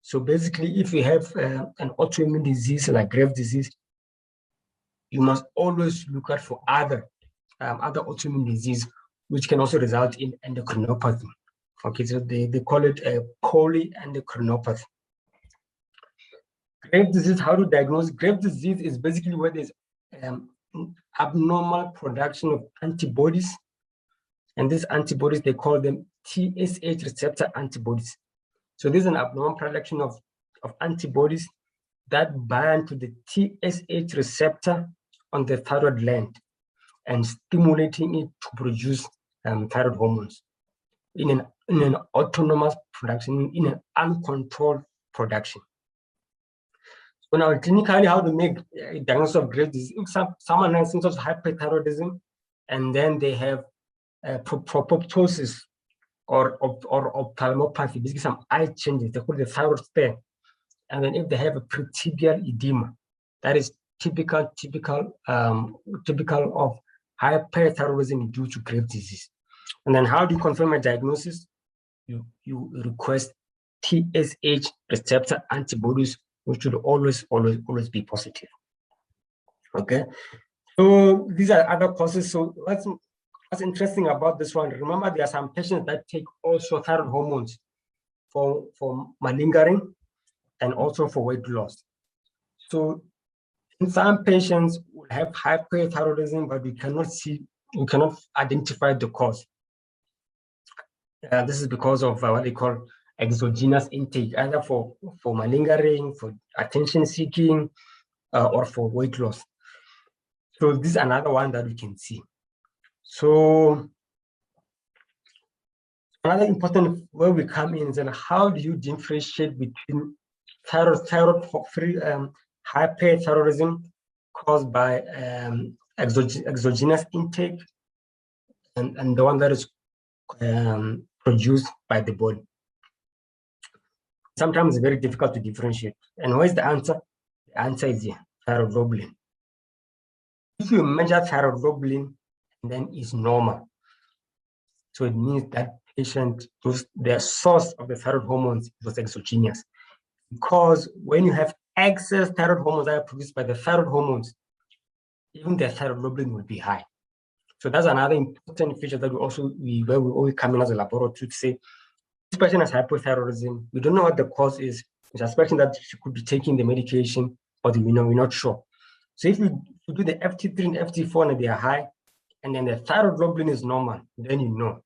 So basically, if you have an autoimmune disease like Graves' disease, you must always look out for other autoimmune disease, which can also result in endocrinopathy. Okay, so they call it a polyendocrinopathy. Graves' disease, how to diagnose? Graves' disease is basically where there's abnormal production of antibodies, and these antibodies, they call them TSH receptor antibodies. So there's an abnormal production of antibodies that bind to the TSH receptor on the thyroid gland and stimulating it to produce thyroid hormones in an autonomous production, in an uncontrolled production. So now clinically, how to make a diagnosis of Graves' disease? If someone has symptoms of hyperthyroidism, and then they have proptosis or ophthalmopathy, basically some eye changes, they call the thyroid stare. And then if they have a pretibial edema, that is typical of hyperthyroidism due to Graves' disease. And then how do you confirm a diagnosis? You request TSH receptor antibodies, which should always be positive. Okay, so these are other causes. So what's interesting about this one? Remember, there are some patients that take also thyroid hormones for malingering and also for weight loss. So in some patients will have hyperthyroidism, but we cannot identify the cause. This is because of what they call exogenous intake, either for malingering, for attention seeking, or for weight loss. So this is another one that we can see. So another important where we come in is then how do you differentiate between thyroid-free hyperthyroidism caused by exogenous intake and the one that is produced by the body? Sometimes it's very difficult to differentiate. And what is the answer? The answer is here, thyroglobulin. If you measure thyroglobulin, then it's normal. So it means that patient, the source of the thyroid hormones was exogenous. Because when you have excess thyroid hormones that are produced by the thyroid hormones, even the thyroglobulin will be high. So that's another important feature that we always come in as a laboratory to say, this person has hypothyroidism. We don't know what the cause is. We're suspecting that she could be taking the medication, but we're not sure. So if you do the FT3 and FT4 and they are high, and then the thyroglobulin is normal, then you know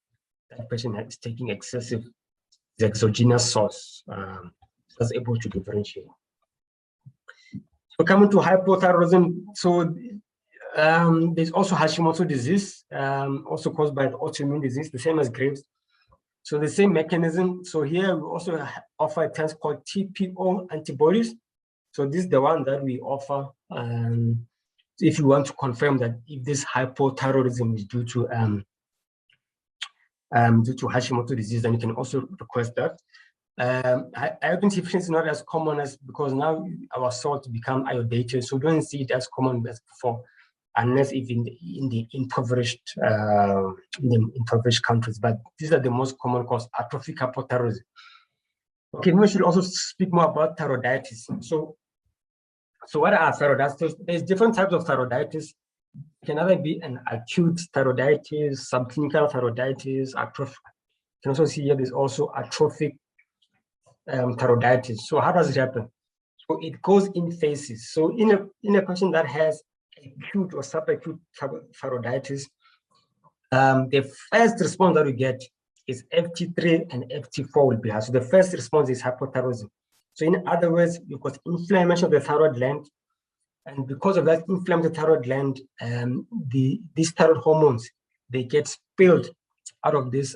that person is taking excessive exogenous source. That's able to differentiate. So coming to hypothyroidism, so there's also Hashimoto disease, also caused by the autoimmune disease, the same as Graves'. So the same mechanism. So here we also offer a test called TPO antibodies. So this is the one that we offer if you want to confirm that if this hypothyroidism is due to Hashimoto disease, then you can also request that. Iodine deficiency is not as common as because now our salt become iodated, so we don't see it as common as before, unless even in the impoverished countries. But these are the most common cause, atrophic hypothyroidism. Okay, we should also speak more about thyroiditis. So So what are thyroiditis? There's different types of thyroiditis. It can either be an acute thyroiditis, subclinical thyroiditis, atrophic. You can also see here there's also atrophic thyroiditis. So how does it happen? So it goes in phases. So in a patient that has acute or subacute thyroiditis, the first response that we get is FT3 and FT4 will be high. So the first response is hypothyroidism. So in other words, you've got inflammation of the thyroid gland, and because of that inflamed thyroid gland, these thyroid hormones, they get spilled out of this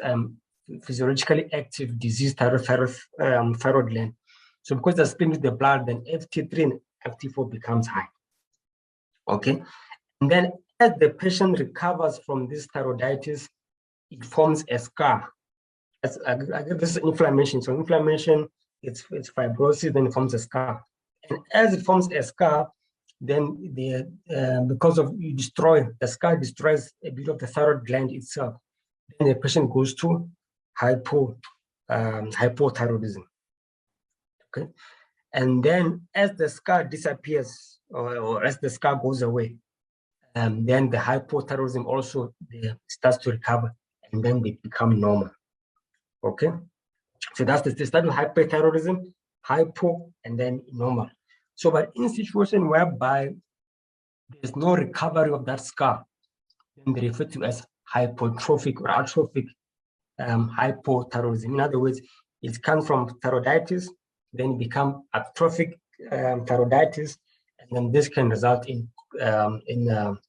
physiologically active diseased thyroid gland. So because they're spilled with the blood, then FT3 and FT4 becomes high. Okay, and then as the patient recovers from this thyroiditis, it forms a scar. This is inflammation. So inflammation, it's fibrosis, then it forms a scar. And as it forms a scar, then because of the scar destroys a bit of the thyroid gland itself. Then the patient goes to hypothyroidism. Okay, and then as the scar disappears or as the scar goes away, then the hypothyroidism also starts to recover, and then they become normal. Okay, so that's the start with hyperthyroidism, hypo, and then normal. So, but in a situation whereby there's no recovery of that scar, then they refer to as hypertrophic or atrophic hypothyroidism. In other words, it comes from thyroiditis, then become atrophic thyroiditis, and then this can result in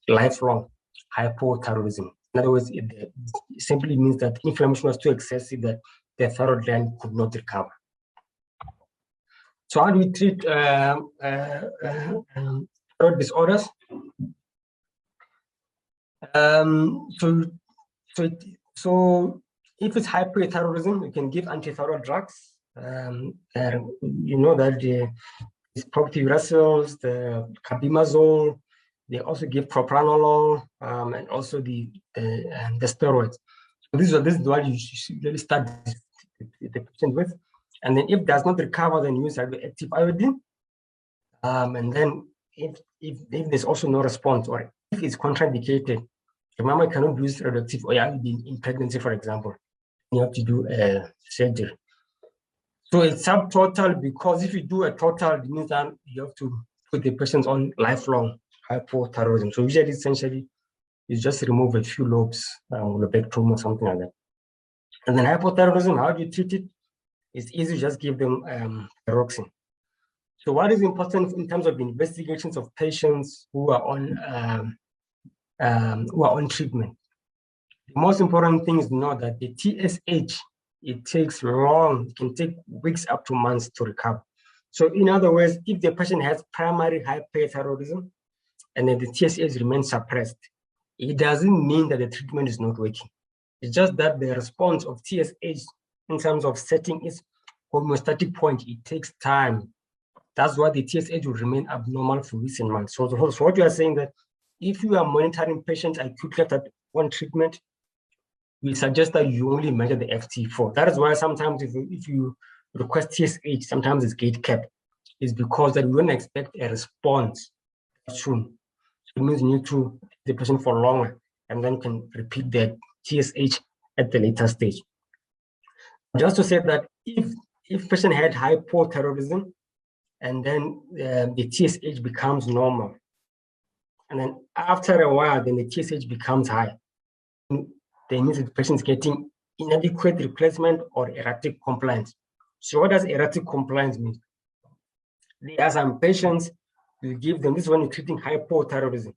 lifelong hypothyroidism. In other words, it simply means that inflammation was too excessive that the thyroid gland could not recover. So how do we treat thyroid disorders? So if it's hyperthyroidism, you can give anti-thyroid drugs. You know that it's propionidazole, the carbimazole. They also give propranolol and also the steroids. So this is what you should really start the patient with. And then if it does not recover, then use active iodine. And then if there's also no response, or if it's contraindicated, remember, you cannot use radioactive iodine in pregnancy, for example. You have to do a surgery. So it's subtotal, because if you do a total, it means that you have to put the patient on lifelong hypothyroidism. So usually, essentially, you just remove a few lobes, lobectomy or something like that. And then hypothyroidism, how do you treat it? It's easy, just give them thyroxine. So what is important in terms of investigations of patients who are on treatment? The most important thing is to know that the TSH, it takes long, it can take weeks up to months to recover. So in other words, if the patient has primary hyperthyroidism and then the TSH remains suppressed, it doesn't mean that the treatment is not working. It's just that the response of TSH in terms of setting its homeostatic point, it takes time. That's why the TSH will remain abnormal for weeks and months. So what you are saying that if you are monitoring patients acutely after one treatment, we suggest that you only measure the FT4. That is why sometimes if you request TSH, sometimes it's gate kept. It's because that we don't expect a response soon. It means you need to the patient for longer, and then can repeat the TSH at the later stage. Just to say that if patient had hypothyroidism, and then the TSH becomes normal, and then after a while, then the TSH becomes high, that means the patient is getting inadequate replacement or erratic compliance. So what does erratic compliance mean? There are some patients, you give them, this is when you're treating hypothyroidism.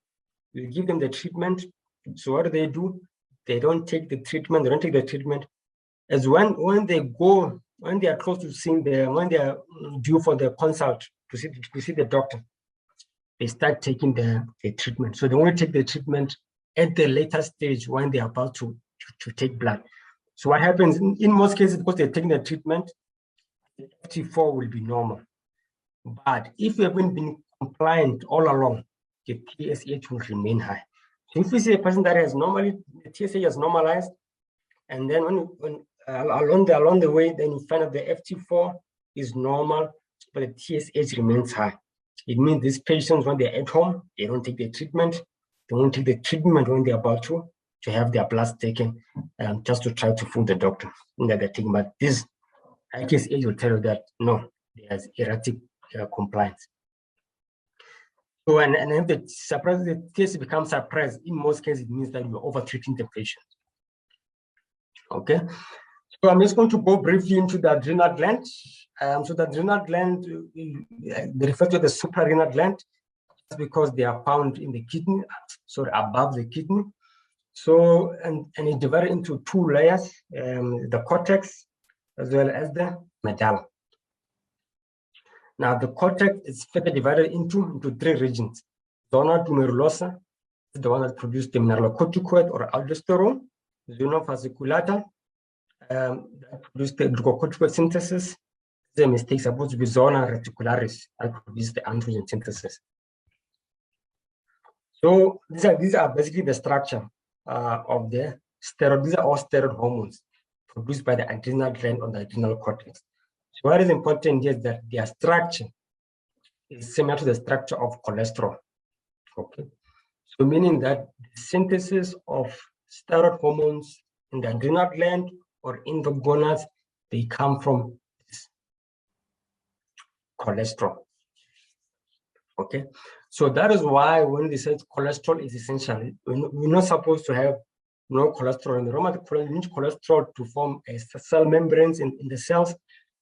You give them the treatment. So what do? They don't take the treatment. As when they are close to seeing when they are due for the consult to see the doctor, they start taking the treatment. So they only take the treatment at the later stage when they're about to take blood. So what happens in most cases, because they're taking the treatment, the FT4 will be normal. But if you haven't been compliant all along, the TSH will remain high. So if we see a person that has normally, the TSH has normalized, and then when along the way, then you find out the FT4 is normal, but the TSH remains high. It means these patients, when they're at home, they don't take the treatment. They won't take the treatment when they're about to have their blood taken, just to try to fool the doctor that they're taking. But this ITSH will tell you that no, there's erratic compliance. So, and if the test becomes suppressed, in most cases, it means that you're over-treating the patient. Okay, so I'm just going to go briefly into the adrenal gland. So the adrenal gland, they refer to the suprarenal gland because they are found in the kidney, sorry, above the kidney. So, and it's divided into two layers, the cortex as well as the medulla. Now, the cortex is further divided into three regions. Zona glomerulosa is the one that produces the mineralocorticoid or aldosterone. Zona fasciculata that produces the glucocorticoid synthesis. The mistake supposed to be zona reticularis that produces the androgen synthesis. So these are basically the structure of the steroid. These are all steroid hormones produced by the adrenal gland or the adrenal cortex. So what is important here is that their structure is similar to the structure of cholesterol. Okay, so meaning that the synthesis of steroid hormones in the adrenal gland or in the gonads, they come from this cholesterol. Okay, so that is why when they say cholesterol is essential, we're not supposed to have no cholesterol in the rheumatic cholesterol. You need cholesterol to form cell membranes in the cells,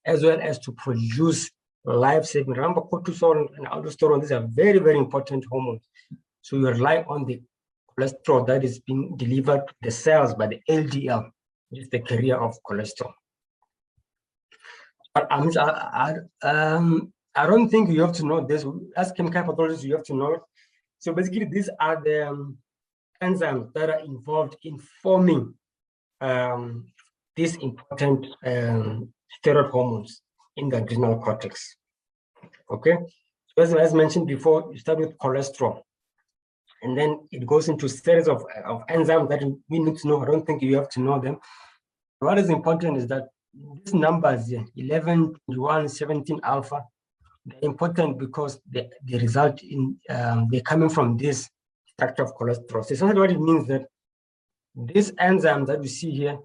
as well as to produce life-saving. Remember, cortisol and aldosterone, these are very, very important hormones. So you rely on the cholesterol that is being delivered to the cells by the LDL, which is the carrier of cholesterol. But I don't think you have to know this. As chemical pathologists, you have to know. So basically, these are the enzymes that are involved in forming these important steroid hormones in the adrenal cortex. Okay, so as mentioned before, you start with cholesterol, and then it goes into a series of enzymes that we need to know. I don't think you have to know them. What is important is that these numbers here, 11, 21, 17 alpha, they're important because they result in, they're coming from this structure of cholesterol. So essentially what it means that these enzymes that you see here,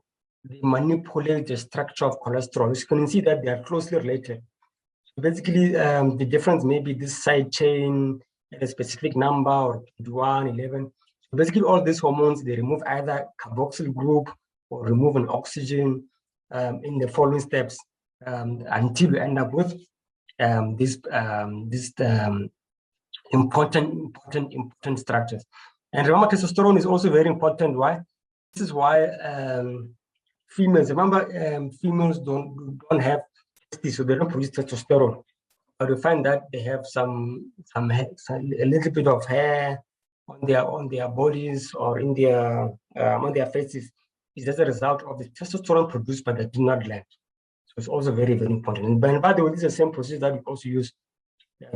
they manipulate the structure of cholesterol. You can see that they are closely related. So basically, the difference may be this side chain at a specific number or 21, 11. So basically, all these hormones, they remove either carboxyl group or remove an oxygen in the following steps until you end up with these important structures. And remember, testosterone is also very important. Why? This is why females, remember, females don't have testes, so they don't produce testosterone. But you find that they have a little bit of hair on their bodies or in their on their faces. Is as a result of the testosterone produced by the adrenal gland. So it's also very, very important. And by the way, this is the same process that we also use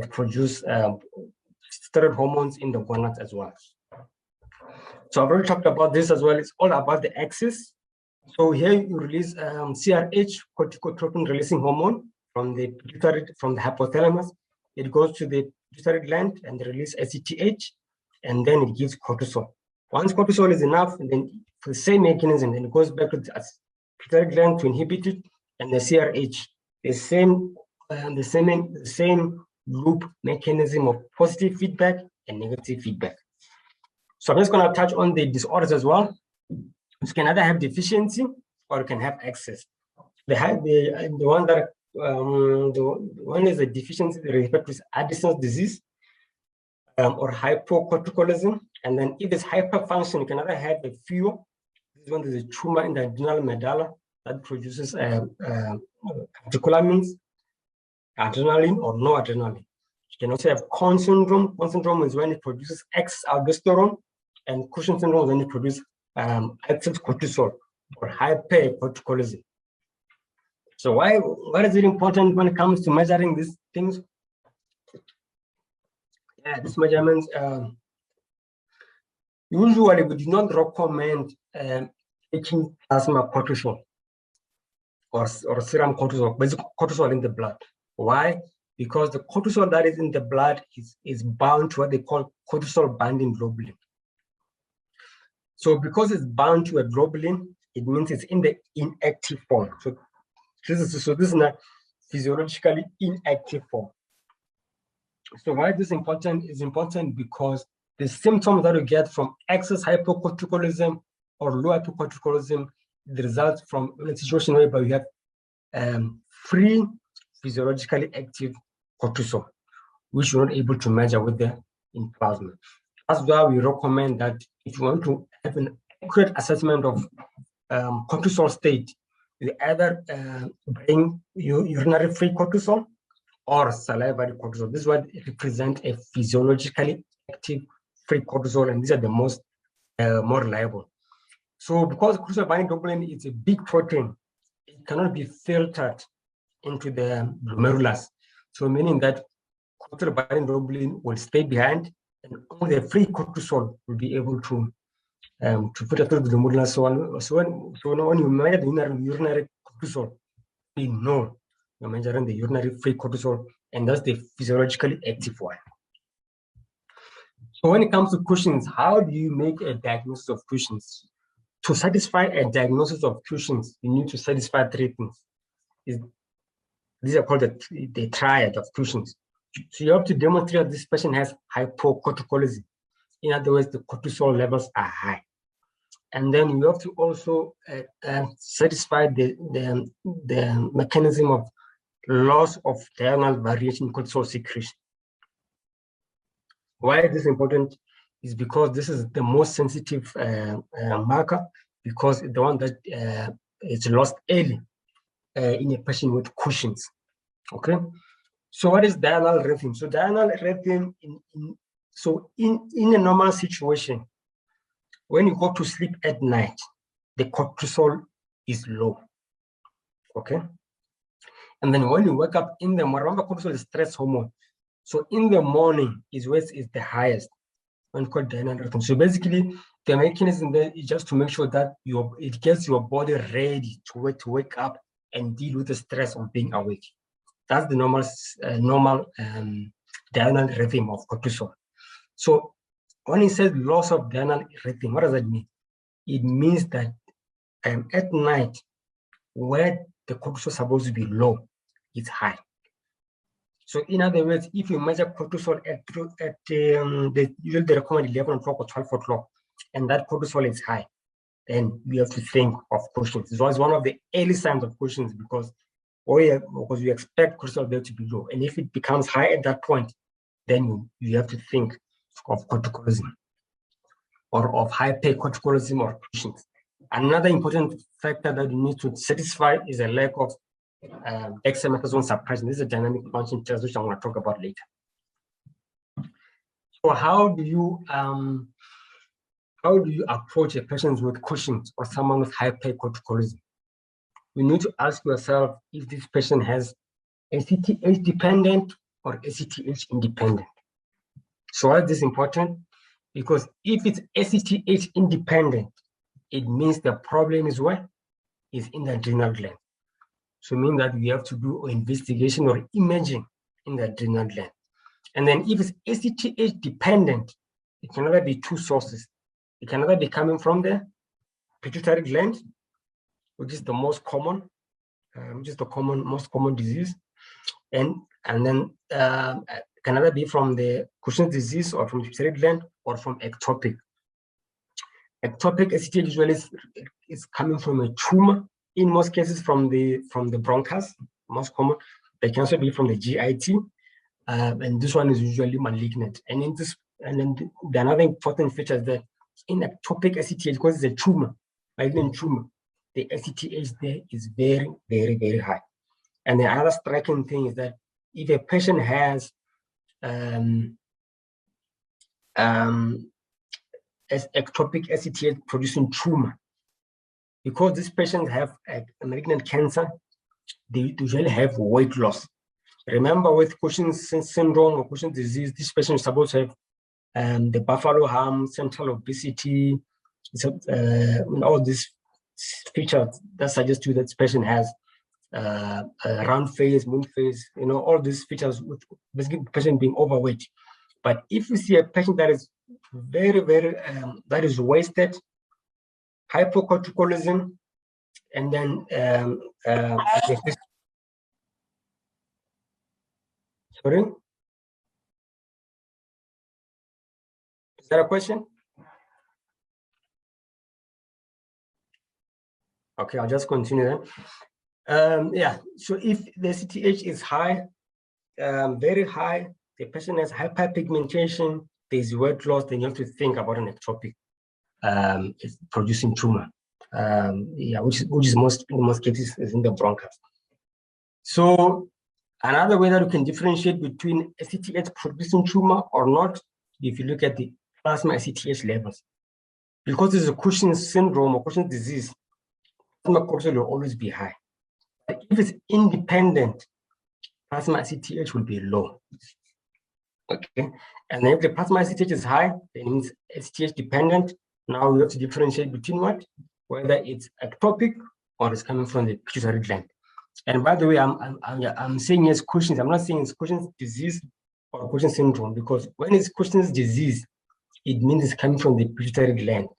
to produce steroid hormones in the gonads as well. So I've already talked about this as well. It's all about the axis. So here you release CRH, corticotropin releasing hormone from the hypothalamus. It goes to the pituitary gland and they release ACTH, and then it gives cortisol. Once cortisol is enough, and then for the same mechanism, then it goes back to the pituitary gland to inhibit it, and the CRH, the same loop mechanism of positive feedback and negative feedback. So I'm just going to touch on the disorders as well. You can either have deficiency or you can have excess. The one is a deficiency referred to as Addison's disease or hypocorticolism. And then if it's hyperfunction, you can either have a fever. This one is a tumor in the adrenal medulla that produces catecholamines, adrenaline or no adrenaline. You can also have Conn syndrome. Conn syndrome is when it produces excess aldosterone, and Cushing syndrome is when it produces excess cortisol or hypercorticolism. So what is it important when it comes to measuring these things? Yeah, these measurements, usually we do not recommend taking plasma cortisol or serum cortisol, basic cortisol in the blood. Why? because the cortisol that is in the blood is bound to what they call cortisol binding globulin. So because it's bound to a globulin, it means it's in the inactive form. So this is not physiologically inactive form. So why this is important? Is important because the symptoms that you get from excess hypocorticolism or low hypocorticolism, the result from a situation whereby you have free physiologically active cortisol, which you're not able to measure with the in plasma. That's why we recommend that if you want to have an accurate assessment of cortisol state, you either bring urinary free cortisol or salivary cortisol. This is what represents a physiologically active free cortisol, and these are the most more reliable. So because cortisol binding globulin is a big protein, it cannot be filtered into the glomerulus. So meaning that cortisol binding globulin will stay behind, and only the free cortisol will be able to filter through the glomerulus. So when you measure the urinary cortisol, we know you're measuring the urinary free cortisol, and that's the physiologically active one. So when it comes to Cushing's, how do you make a diagnosis of Cushing's? To satisfy a diagnosis of Cushing's, you need to satisfy three things. These are called the triad of Cushing's. So you have to demonstrate that this patient has hypocorticolism. In other words, the cortisol levels are high. And then you have to also satisfy the mechanism of loss of diurnal variation in cortisol secretion. Why this is important is because this is the most sensitive marker, because the one that is lost early in a patient with Cushing's. Okay, so what is diurnal rhythm? So diurnal rhythm in a normal situation, when you go to sleep at night, the cortisol is low. Okay, and then when you wake up in the morning, remember cortisol is stress hormone. So in the morning is where it's the highest, when called diurnal rhythm. So basically, the mechanism there is just to make sure that it gets your body ready to wake up and deal with the stress of being awake. That's the normal diurnal rhythm of cortisol. So when it says loss of diurnal rhythm, what does that mean? It means that at night, where the cortisol is supposed to be low, it's high. So in other words, if you measure cortisol at usually they recommend 11 o'clock or 12 o'clock, and that cortisol is high, then we have to think of Cushing's. This was one of the early signs of Cushing's because you expect cortisol there to be low. And if it becomes high at that point, then you have to think of corticolism or of hypercorticolism or Cushing's. Another important factor that you need to satisfy is a lack of dexamethasone suppression. This is a dynamic function test, which I'm going to talk about later. So how do you approach a patient with Cushing's or someone with hypercorticolism? You need to ask yourself if this patient has ACTH dependent or ACTH independent. So why is this important? Because if it's ACTH independent, it means the problem is what? Is in the adrenal gland. So meaning that we have to do investigation or imaging in the adrenal gland. And then if it's ACTH dependent, it can either be two sources. It can either be coming from the pituitary gland, which is the most common, most common disease, and then can either be from the Cushing's disease or from the pituitary gland or from ectopic. Ectopic ACTH usually is coming from a tumor. In most cases, from the bronchus, most common. They can also be from the GIT, and this one is usually malignant. And then the another important feature is that in ectopic ACTH, because it's a tumor, malignant tumor, the ACTH there is very, very, very high. And the other striking thing is that if a patient has ectopic ACTH producing tumor, because these patients have a malignant cancer, they usually have weight loss. Remember, with Cushing's syndrome or Cushing's disease, this patient is supposed to have the buffalo hump, central obesity, all these features that suggest to you that this patient has round face, moon face, all these features, which basically the patient being overweight. But if you see a patient that is very, very, that is wasted, hypocorticolism, and then, sorry? Is that a question? Okay, I'll just continue then. Yeah, so if the CTH is high, very high, the patient has hyperpigmentation, there's weight loss, then you have to think about an ectopic producing tumor. Yeah, which is in most cases is in the bronchus. So another way that you can differentiate between ACTH producing tumor or not, if you look at the plasma ACTH levels, because it's a Cushing's syndrome or Cushing's disease, plasma cortisol will always be high. But if it's independent, plasma ACTH will be low. Okay, and if the plasma ACTH is high, then it means ACTH dependent. Now we have to differentiate between what, whether it's ectopic or it's coming from the pituitary gland. And by the way, I'm saying it's Cushing's. I'm not saying it's Cushing's disease or Cushing's syndrome, because when it's Cushing's disease, it means it's coming from the pituitary gland.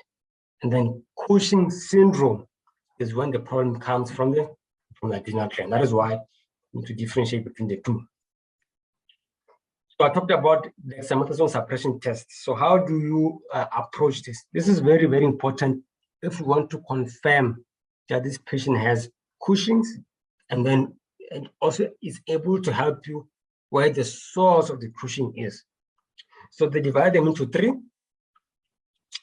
And then Cushing's syndrome is when the problem comes from the adrenal gland. That is why we need to differentiate between the two. So I talked about the dexamethasone suppression test. So how do you approach this? This is very, very important if we want to confirm that this patient has Cushing's, and then it also is able to help you where the source of the Cushing is. So they divide them into three.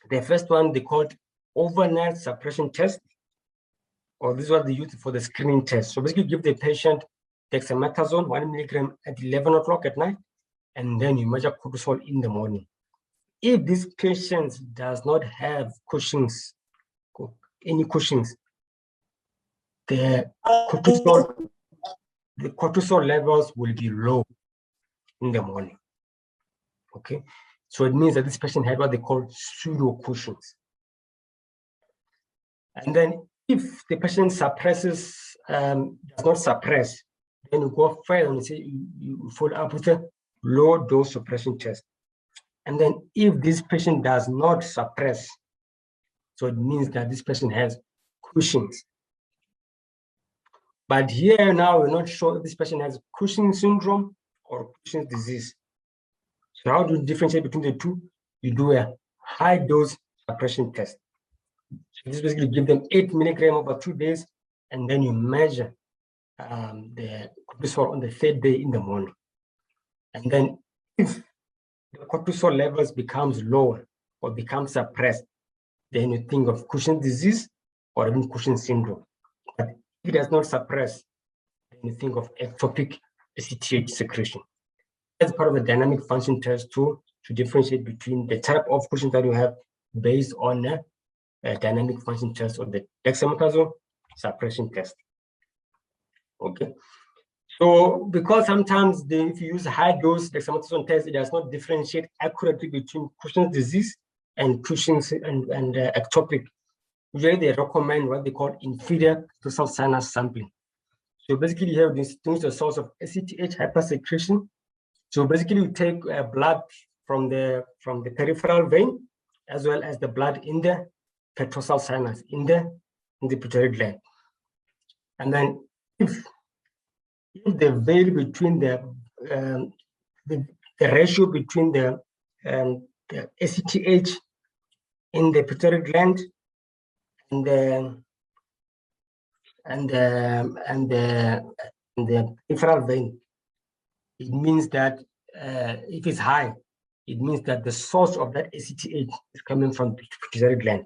The first one they called overnight suppression test, or this is what they use for the screening test. So basically give the patient dexamethasone 1 milligram at 11 o'clock at night, and then you measure cortisol in the morning. If this patient does not have Cushing's, any Cushing's, the cortisol levels will be low in the morning. Okay, so it means that this patient had what they call pseudo Cushing's. And then if the patient suppresses, does not suppress, then you go further and say you follow up with a low dose suppression test. And then if this patient does not suppress, so it means that this patient has Cushing's. But here now we're not sure if this patient has Cushing syndrome or Cushing's disease. So how do you differentiate between the two? You do a high dose suppression test. So this basically give them 8 milligrams over 2 days, and then you measure the cortisol on the third day in the morning. And then if the cortisol levels becomes lower or becomes suppressed, then you think of Cushing's disease or even Cushing's syndrome. But if it does not suppress, then you think of ectopic ACTH secretion. That's part of the dynamic function test to differentiate between the type of Cushing that you have based on a dynamic function test or the dexamethasone suppression test. Okay. So because sometimes if you use a high dose dexamethasone test, it does not differentiate accurately between Cushing's disease and Cushing's and ectopic. Usually they recommend what they call inferior dorsal sinus sampling. So basically you have distinguish the source of ACTH hypersecretion. So basically you take blood from the peripheral vein as well as the blood in the petrosal sinus in the pituitary gland. And then if the value between the ratio between the ACTH in the pituitary gland and the peripheral vein, it means that if it's high, it means that the source of that ACTH is coming from the pituitary gland.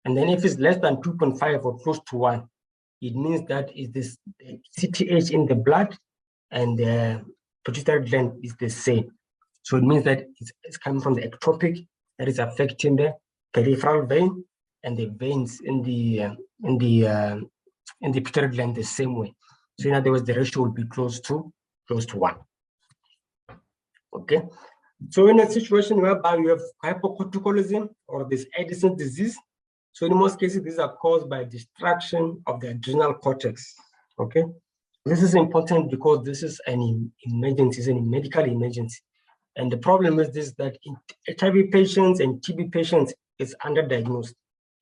And then if it's less than 2.5 or close to 1, it means that is this ACTH in the blood and the pituitary gland is the same. So it means that it's coming from the ectopic that is affecting the peripheral vein and the veins in the pituitary gland the same way. So in other words, the ratio will be close to 1. Okay. So in a situation whereby you have hypocorticolism or this Addison's disease, so in most cases, these are caused by distraction of the adrenal cortex. Okay. This is important because this is an emergency, it's a medical emergency. And the problem is this, that in HIV patients and TB patients, it's underdiagnosed.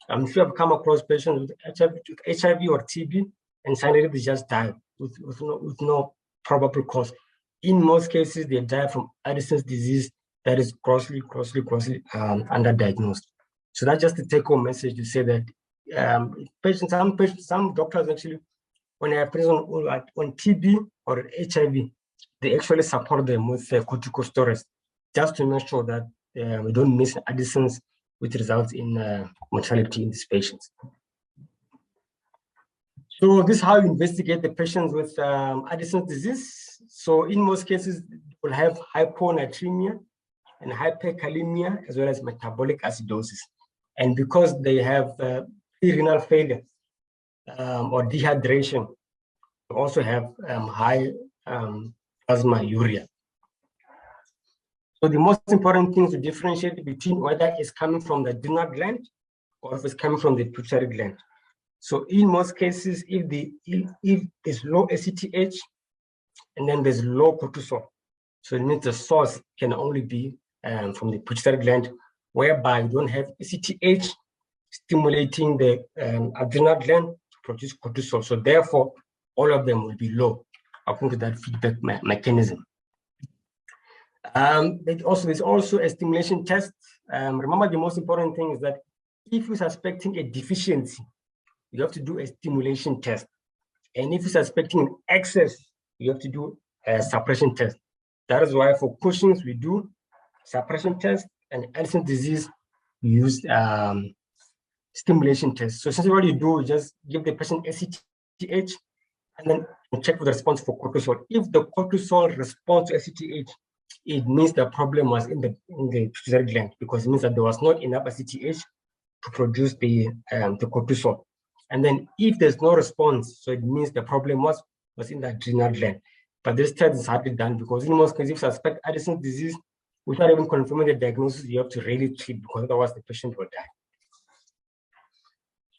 I'm sure I've come across patients with HIV or TB, and suddenly they just die with no probable cause. In most cases, they die from Addison's disease that is grossly underdiagnosed. So that's just the take-home message to say that some doctors actually, when they have patients on TB or HIV, they actually support them with corticosteroids just to make sure that we don't miss Addison's, which results in mortality in these patients. So this is how you investigate the patients with Addison's disease. So in most cases, we'll have hyponatremia and hyperkalemia, as well as metabolic acidosis. And because they have renal failure or dehydration, we also have high plasma urea. So the most important thing to differentiate between whether it's coming from the adrenal gland or if it's coming from the pituitary gland. So in most cases, if there's low ACTH and then there's low cortisol, so it means the source can only be from the pituitary gland, whereby you don't have ACTH stimulating the adrenal gland to produce cortisol. So therefore, all of them will be low according to that feedback mechanism. There's also a stimulation test. Remember, the most important thing is that if you're suspecting a deficiency, you have to do a stimulation test. And if you're suspecting an excess, you have to do a suppression test. That is why for Cushing's, we do suppression test, and Addison's disease, we use stimulation test. So essentially what you do is just give the patient ACTH and then check for the response for cortisol. If the cortisol responds to ACTH, it means the problem was in the pituitary gland, because it means that there was not enough ACTH to produce the cortisol. And then if there's no response, so it means the problem was in the adrenal gland. But this test is hardly done because in most cases, if you suspect Addison's disease, without even confirming the diagnosis, you have to really treat, because otherwise the patient will die.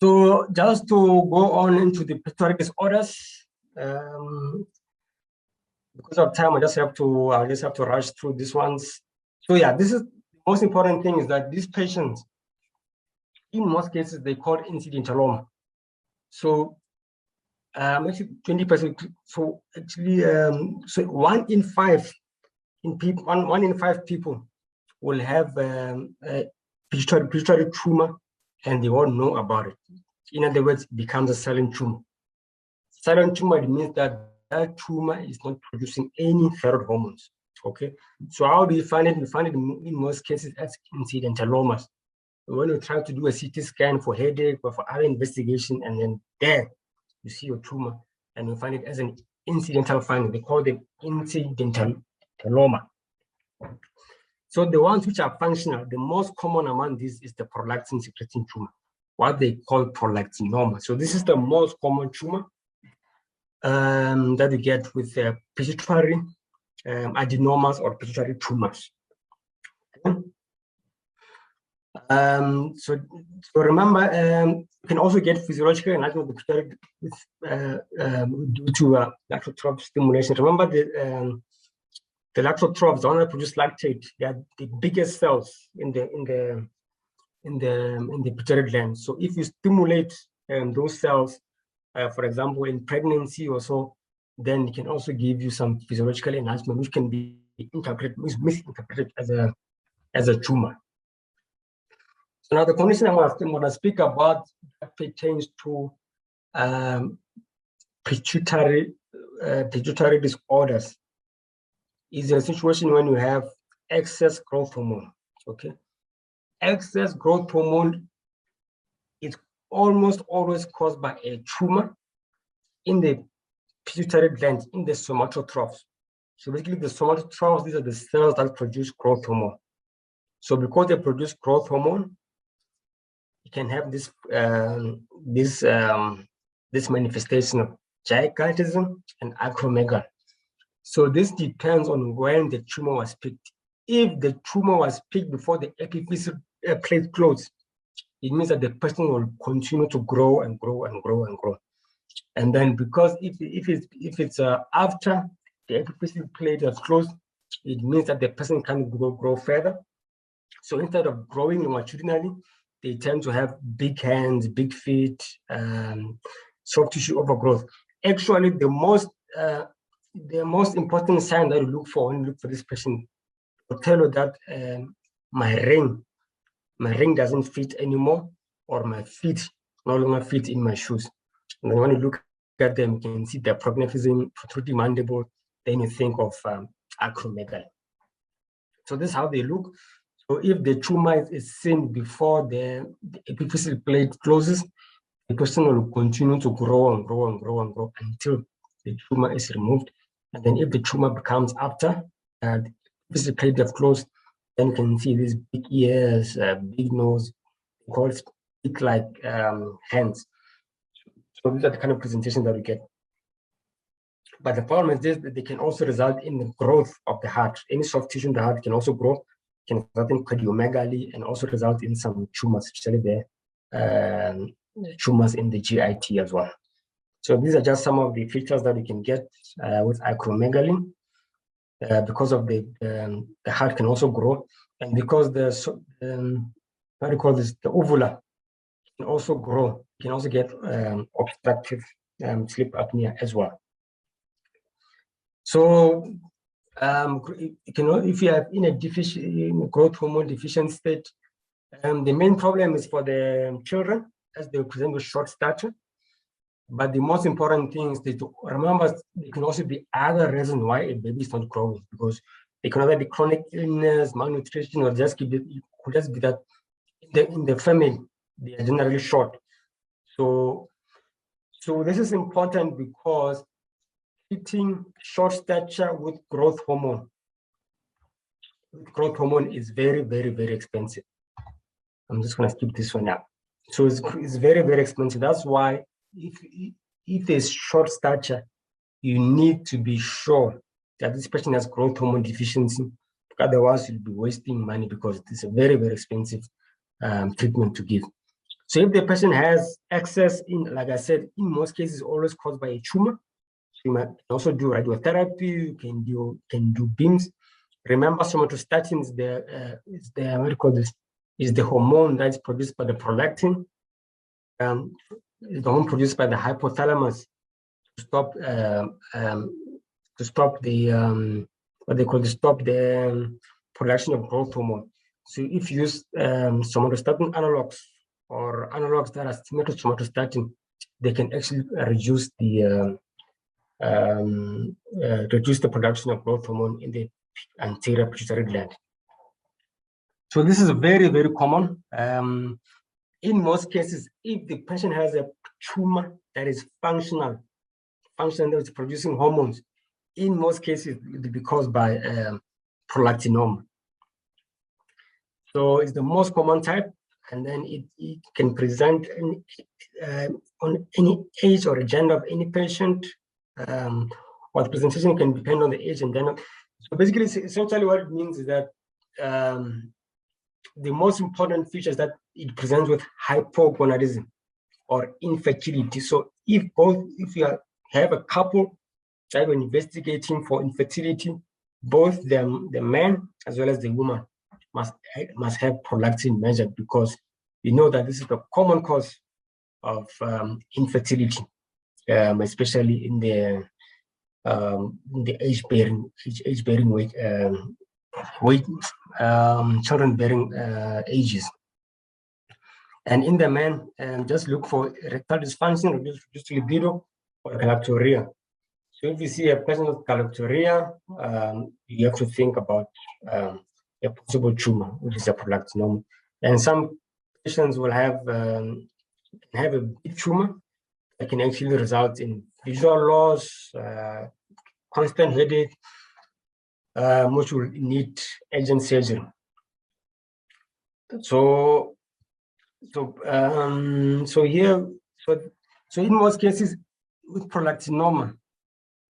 So just to go on into the pituitary disorders, because of time, I just have to rush through these ones. So yeah, this is the most important thing, is that these patients, in most cases, they call incidentaloma. So actually 20%. So actually, so 1 in 5 people will have a pituitary tumor, and they won't know about it. In other words, it becomes a silent tumor. Silent tumor, it means that that tumor is not producing any thyroid hormones. Okay, so how do you find it? You find it in most cases as incidentalomas. When you try to do a CT scan for headache or for other investigation, and then there you see your tumor, and you find it as an incidental finding. They call them incidentaloma. So the ones which are functional, the most common among these is the prolactin secreting tumor, what they call prolactinoma. So this is the most common tumor that you get with pituitary adenomas or pituitary tumors. So remember, you can also get physiological enlargement of the pituitary due to lactotrope stimulation. Remember the lactotrophs only produce lactate. They are the biggest cells in the pituitary gland. So if you stimulate those cells, for example, in pregnancy or so, then it can also give you some physiological enhancement, which can be misinterpreted as a tumor. So now the condition I want to speak about that pertains to pituitary disorders is a situation when you have excess growth hormone. Okay, excess growth hormone is almost always caused by a tumor in the pituitary gland, in the somatotrophs. So basically, the somatotrophs, these are the cells that produce growth hormone. So because they produce growth hormone, you can have this manifestation of gigantism and acromegaly. So this depends on when the tumor was picked. If the tumor was picked before the epiphyseal plate closed, it means that the person will continue to grow and grow and grow and grow. And then because if it's after the epiphyseal plate has closed, it means that the person can grow further. So instead of growing longitudinally, they tend to have big hands, big feet, soft tissue overgrowth. Actually, the most important sign that you look for when you look for this patient will tell you that my ring doesn't fit anymore, or my feet no longer fit in my shoes. And then when you look at them, you can see the prognathism, protruding mandible, then you think of acromegaly. So this is how they look. So if the tumor is seen before the epiphyseal plate closes, the person will continue to grow and grow and grow and grow until the tumor is removed. And then if the tumor becomes after the epiphyseal plate have closed, then you can see these big ears, big nose, called stick-like hands. So these are the kind of presentation that we get. But the problem is this, that they can also result in the growth of the heart. Any soft tissue in the heart can also grow, can result in cardiomegaly, and also result in some tumors, especially the tumors in the GIT as well. So these are just some of the features that we can get with acromegaly. Because of the heart can also grow, and because what do you call this, the uvula can also grow, you can also get obstructive sleep apnea as well. So if you have in a growth hormone deficient state, the main problem is for the children, as they present with short stature. But the most important thing is to remember there can also be other reasons why a baby is not growing, because it can either be chronic illness, malnutrition, or it could just be that in the family they are generally short. So this is important because treating short stature with growth hormone is very, very, very expensive. I'm just going to skip this one now. So it's very, very expensive. That's why if there's short stature, you need to be sure that this person has growth hormone deficiency. Otherwise, you'll be wasting money because it's a very, very expensive treatment to give. So if the person has excess like I said, in most cases, always caused by a tumor. So you might also do radiotherapy. You can do beams. Remember, somatostatin is the hormone that's produced by the prolactin. The hormone produced by the hypothalamus to stop the production of growth hormone. So if you use somatostatin analogs or analogs that are similar to somatostatin, they can actually reduce the production of growth hormone in the anterior pituitary gland. So this is very, very common. In most cases, if the patient has a tumor that is functional that is producing hormones, in most cases it will be caused by prolactinoma. So it's the most common type, and then it can present on any age or gender of any patient, or the presentation can depend on the age and gender. So basically, essentially what it means is that the most important feature is that it presents with hypogonadism or infertility. So if you have a couple that are investigating for infertility, both the man as well as the woman must have prolactin measured, because we know that this is the common cause of infertility, especially in the age-bearing children-bearing ages. And in the man, just look for erectile dysfunction, reduced libido, or galactorrhea. So if you see a person with galactorrhea, you have to think about a possible tumor, which is a prolactinoma. And some patients will have a big tumor that can actually result in visual loss, constant headache, which will need urgent surgery. So in most cases with prolactinoma,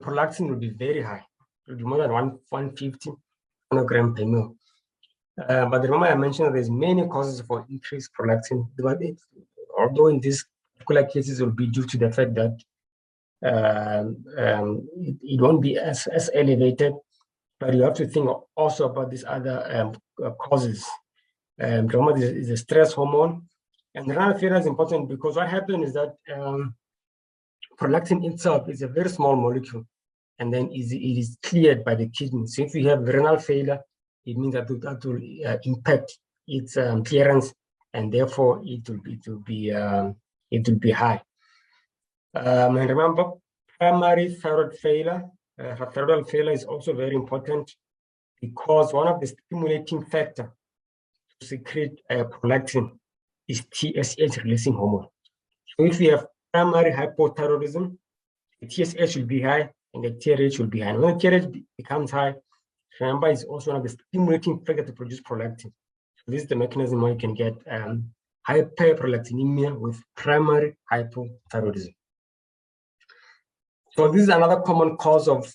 prolactin will be very high. It will be more than 150 nanogram per ml. But remember, I mentioned that there's many causes for increased prolactin. Although in these particular cases, it will be due to the fact that it won't be as elevated. But you have to think also about these other causes. Remember, this is a stress hormone, and renal failure is important because what happens is that prolactin itself is a very small molecule, and then it is cleared by the kidney. So if you have renal failure, it means that will impact its clearance, and therefore it will be high. And remember, primary thyroid failure. Thyroid failure is also very important because one of the stimulating factors to secrete prolactin is TSH releasing hormone. So if you have primary hypothyroidism, the TSH will be high and the TRH will be high. And when the TRH becomes high, remember, it's also one of the stimulating factors to produce prolactin. So this is the mechanism where you can get hyperprolactinemia with primary hypothyroidism. So this is another common cause of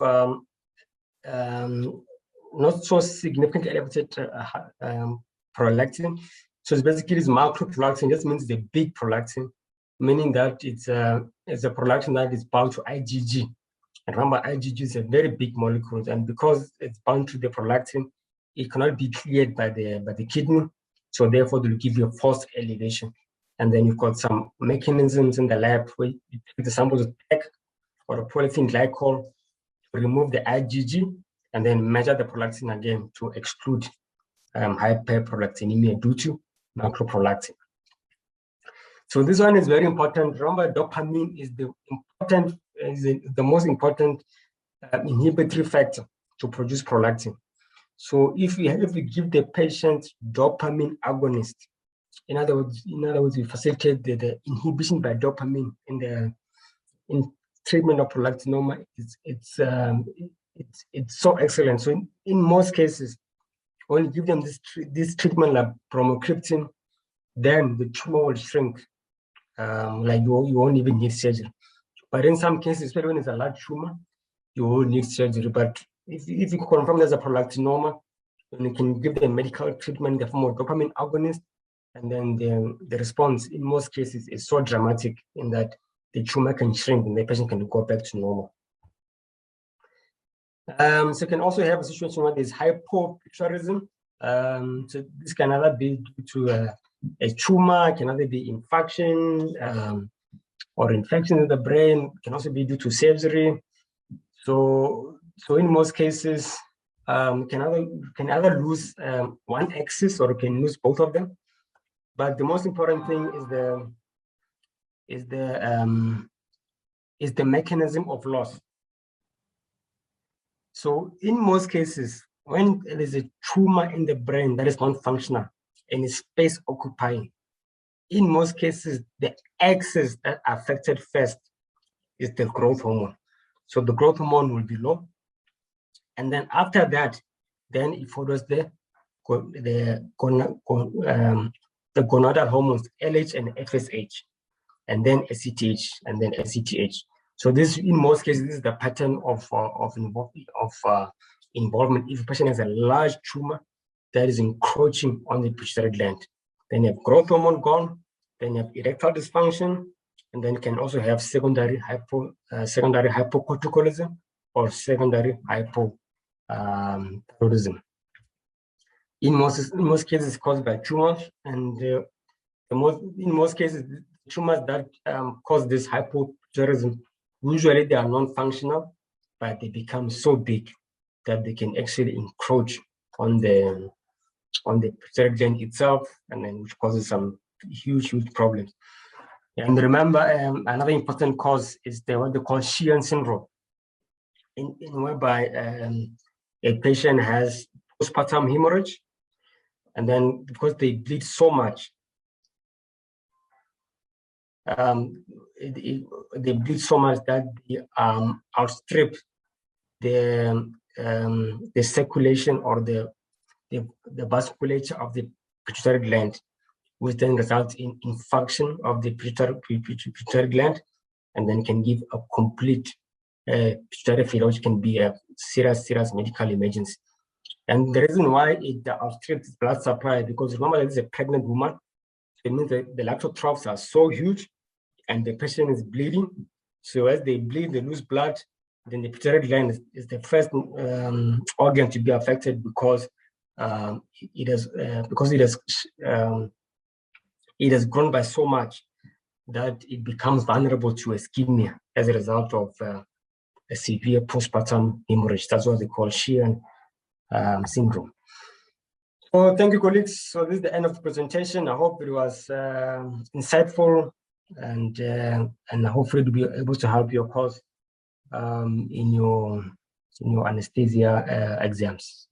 not so significant elevated prolactin. So it's basically this macroprolactin. This means the big prolactin, meaning that it's a prolactin that is bound to IgG. And remember, IgG is a very big molecule, and because it's bound to the prolactin, it cannot be cleared by the kidney. So therefore, they'll give you a false elevation. And then you've got some mechanisms in the lab where you take the samples of PEG or a polyethylene glycol to remove the IgG and then measure the prolactin again to exclude hyperprolactinemia due to macroprolactin. So this one is very important. Remember, dopamine is the most important inhibitory factor to produce prolactin. So if we give the patient dopamine agonist, in other words, we facilitate the inhibition by dopamine in treatment of prolactinoma. It's so excellent. So in most cases, when you give them this treatment like bromocriptine, then the tumor will shrink. Like you won't even need surgery. But in some cases, especially when it's a large tumor, you will need surgery. But if you confirm there's a prolactinoma, then you can give them medical treatment in the form of dopamine agonist, and then the response in most cases is so dramatic in that the tumor can shrink and the patient can go back to normal. So you can also have a situation where there's hypopituitarism. So this can either be due to a tumor, can either be infection or infection in the brain, can also be due to surgery. So in most cases, can either lose one axis or can lose both of them. But the most important thing is the mechanism of loss. So in most cases, when there is a tumor in the brain that is non-functional and is space occupying, in most cases, the axis that affected first is the growth hormone. So the growth hormone will be low. And then after that, then it follows the gonadal hormones, LH and FSH, and then ACTH, and then ACTH. So this, in most cases, this is the pattern of involvement. If a patient has a large tumor that is encroaching on the pituitary gland, then you have growth hormone gone, then you have erectile dysfunction, and then can also have secondary hypocorticolism or secondary hypothyroidism. In most cases, it's caused by tumors, and in most cases, tumors that cause this hypothyroidism, usually they are non-functional, but they become so big that they can actually encroach on the pituitary gland itself, and then which causes some huge problems. And remember, another important cause is what they call Sheehan syndrome, in whereby a patient has postpartum hemorrhage, and then because they bleed so much, they bleed so much that they outstrip the circulation or the vasculature of the pituitary gland, which then results in infarction of the pituitary gland, and then can give a complete pituitary failure, which can be a serious medical emergency. And the reason why it outstrips blood supply, because remember, this is a pregnant woman. It means that the lateral troughs are so huge and the patient is bleeding. So as they bleed, they lose blood. Then the pituitary gland is the first organ to be affected because it has grown by so much that it becomes vulnerable to ischemia as a result of a severe postpartum hemorrhage. That's what they call Sheehan syndrome. So thank you, colleagues. So this is the end of the presentation. I hope it was insightful and hopefully to be able to help your cause in your anesthesia exams.